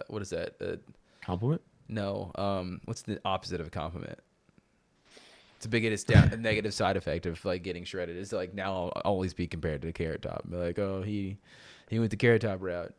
What is that?
Compliment?
No. What's the opposite of a compliment? It's the biggest negative side effect of like getting shredded. Is like now I'll always be compared to Carrot Top. Be like, oh, he went the Carrot Top route.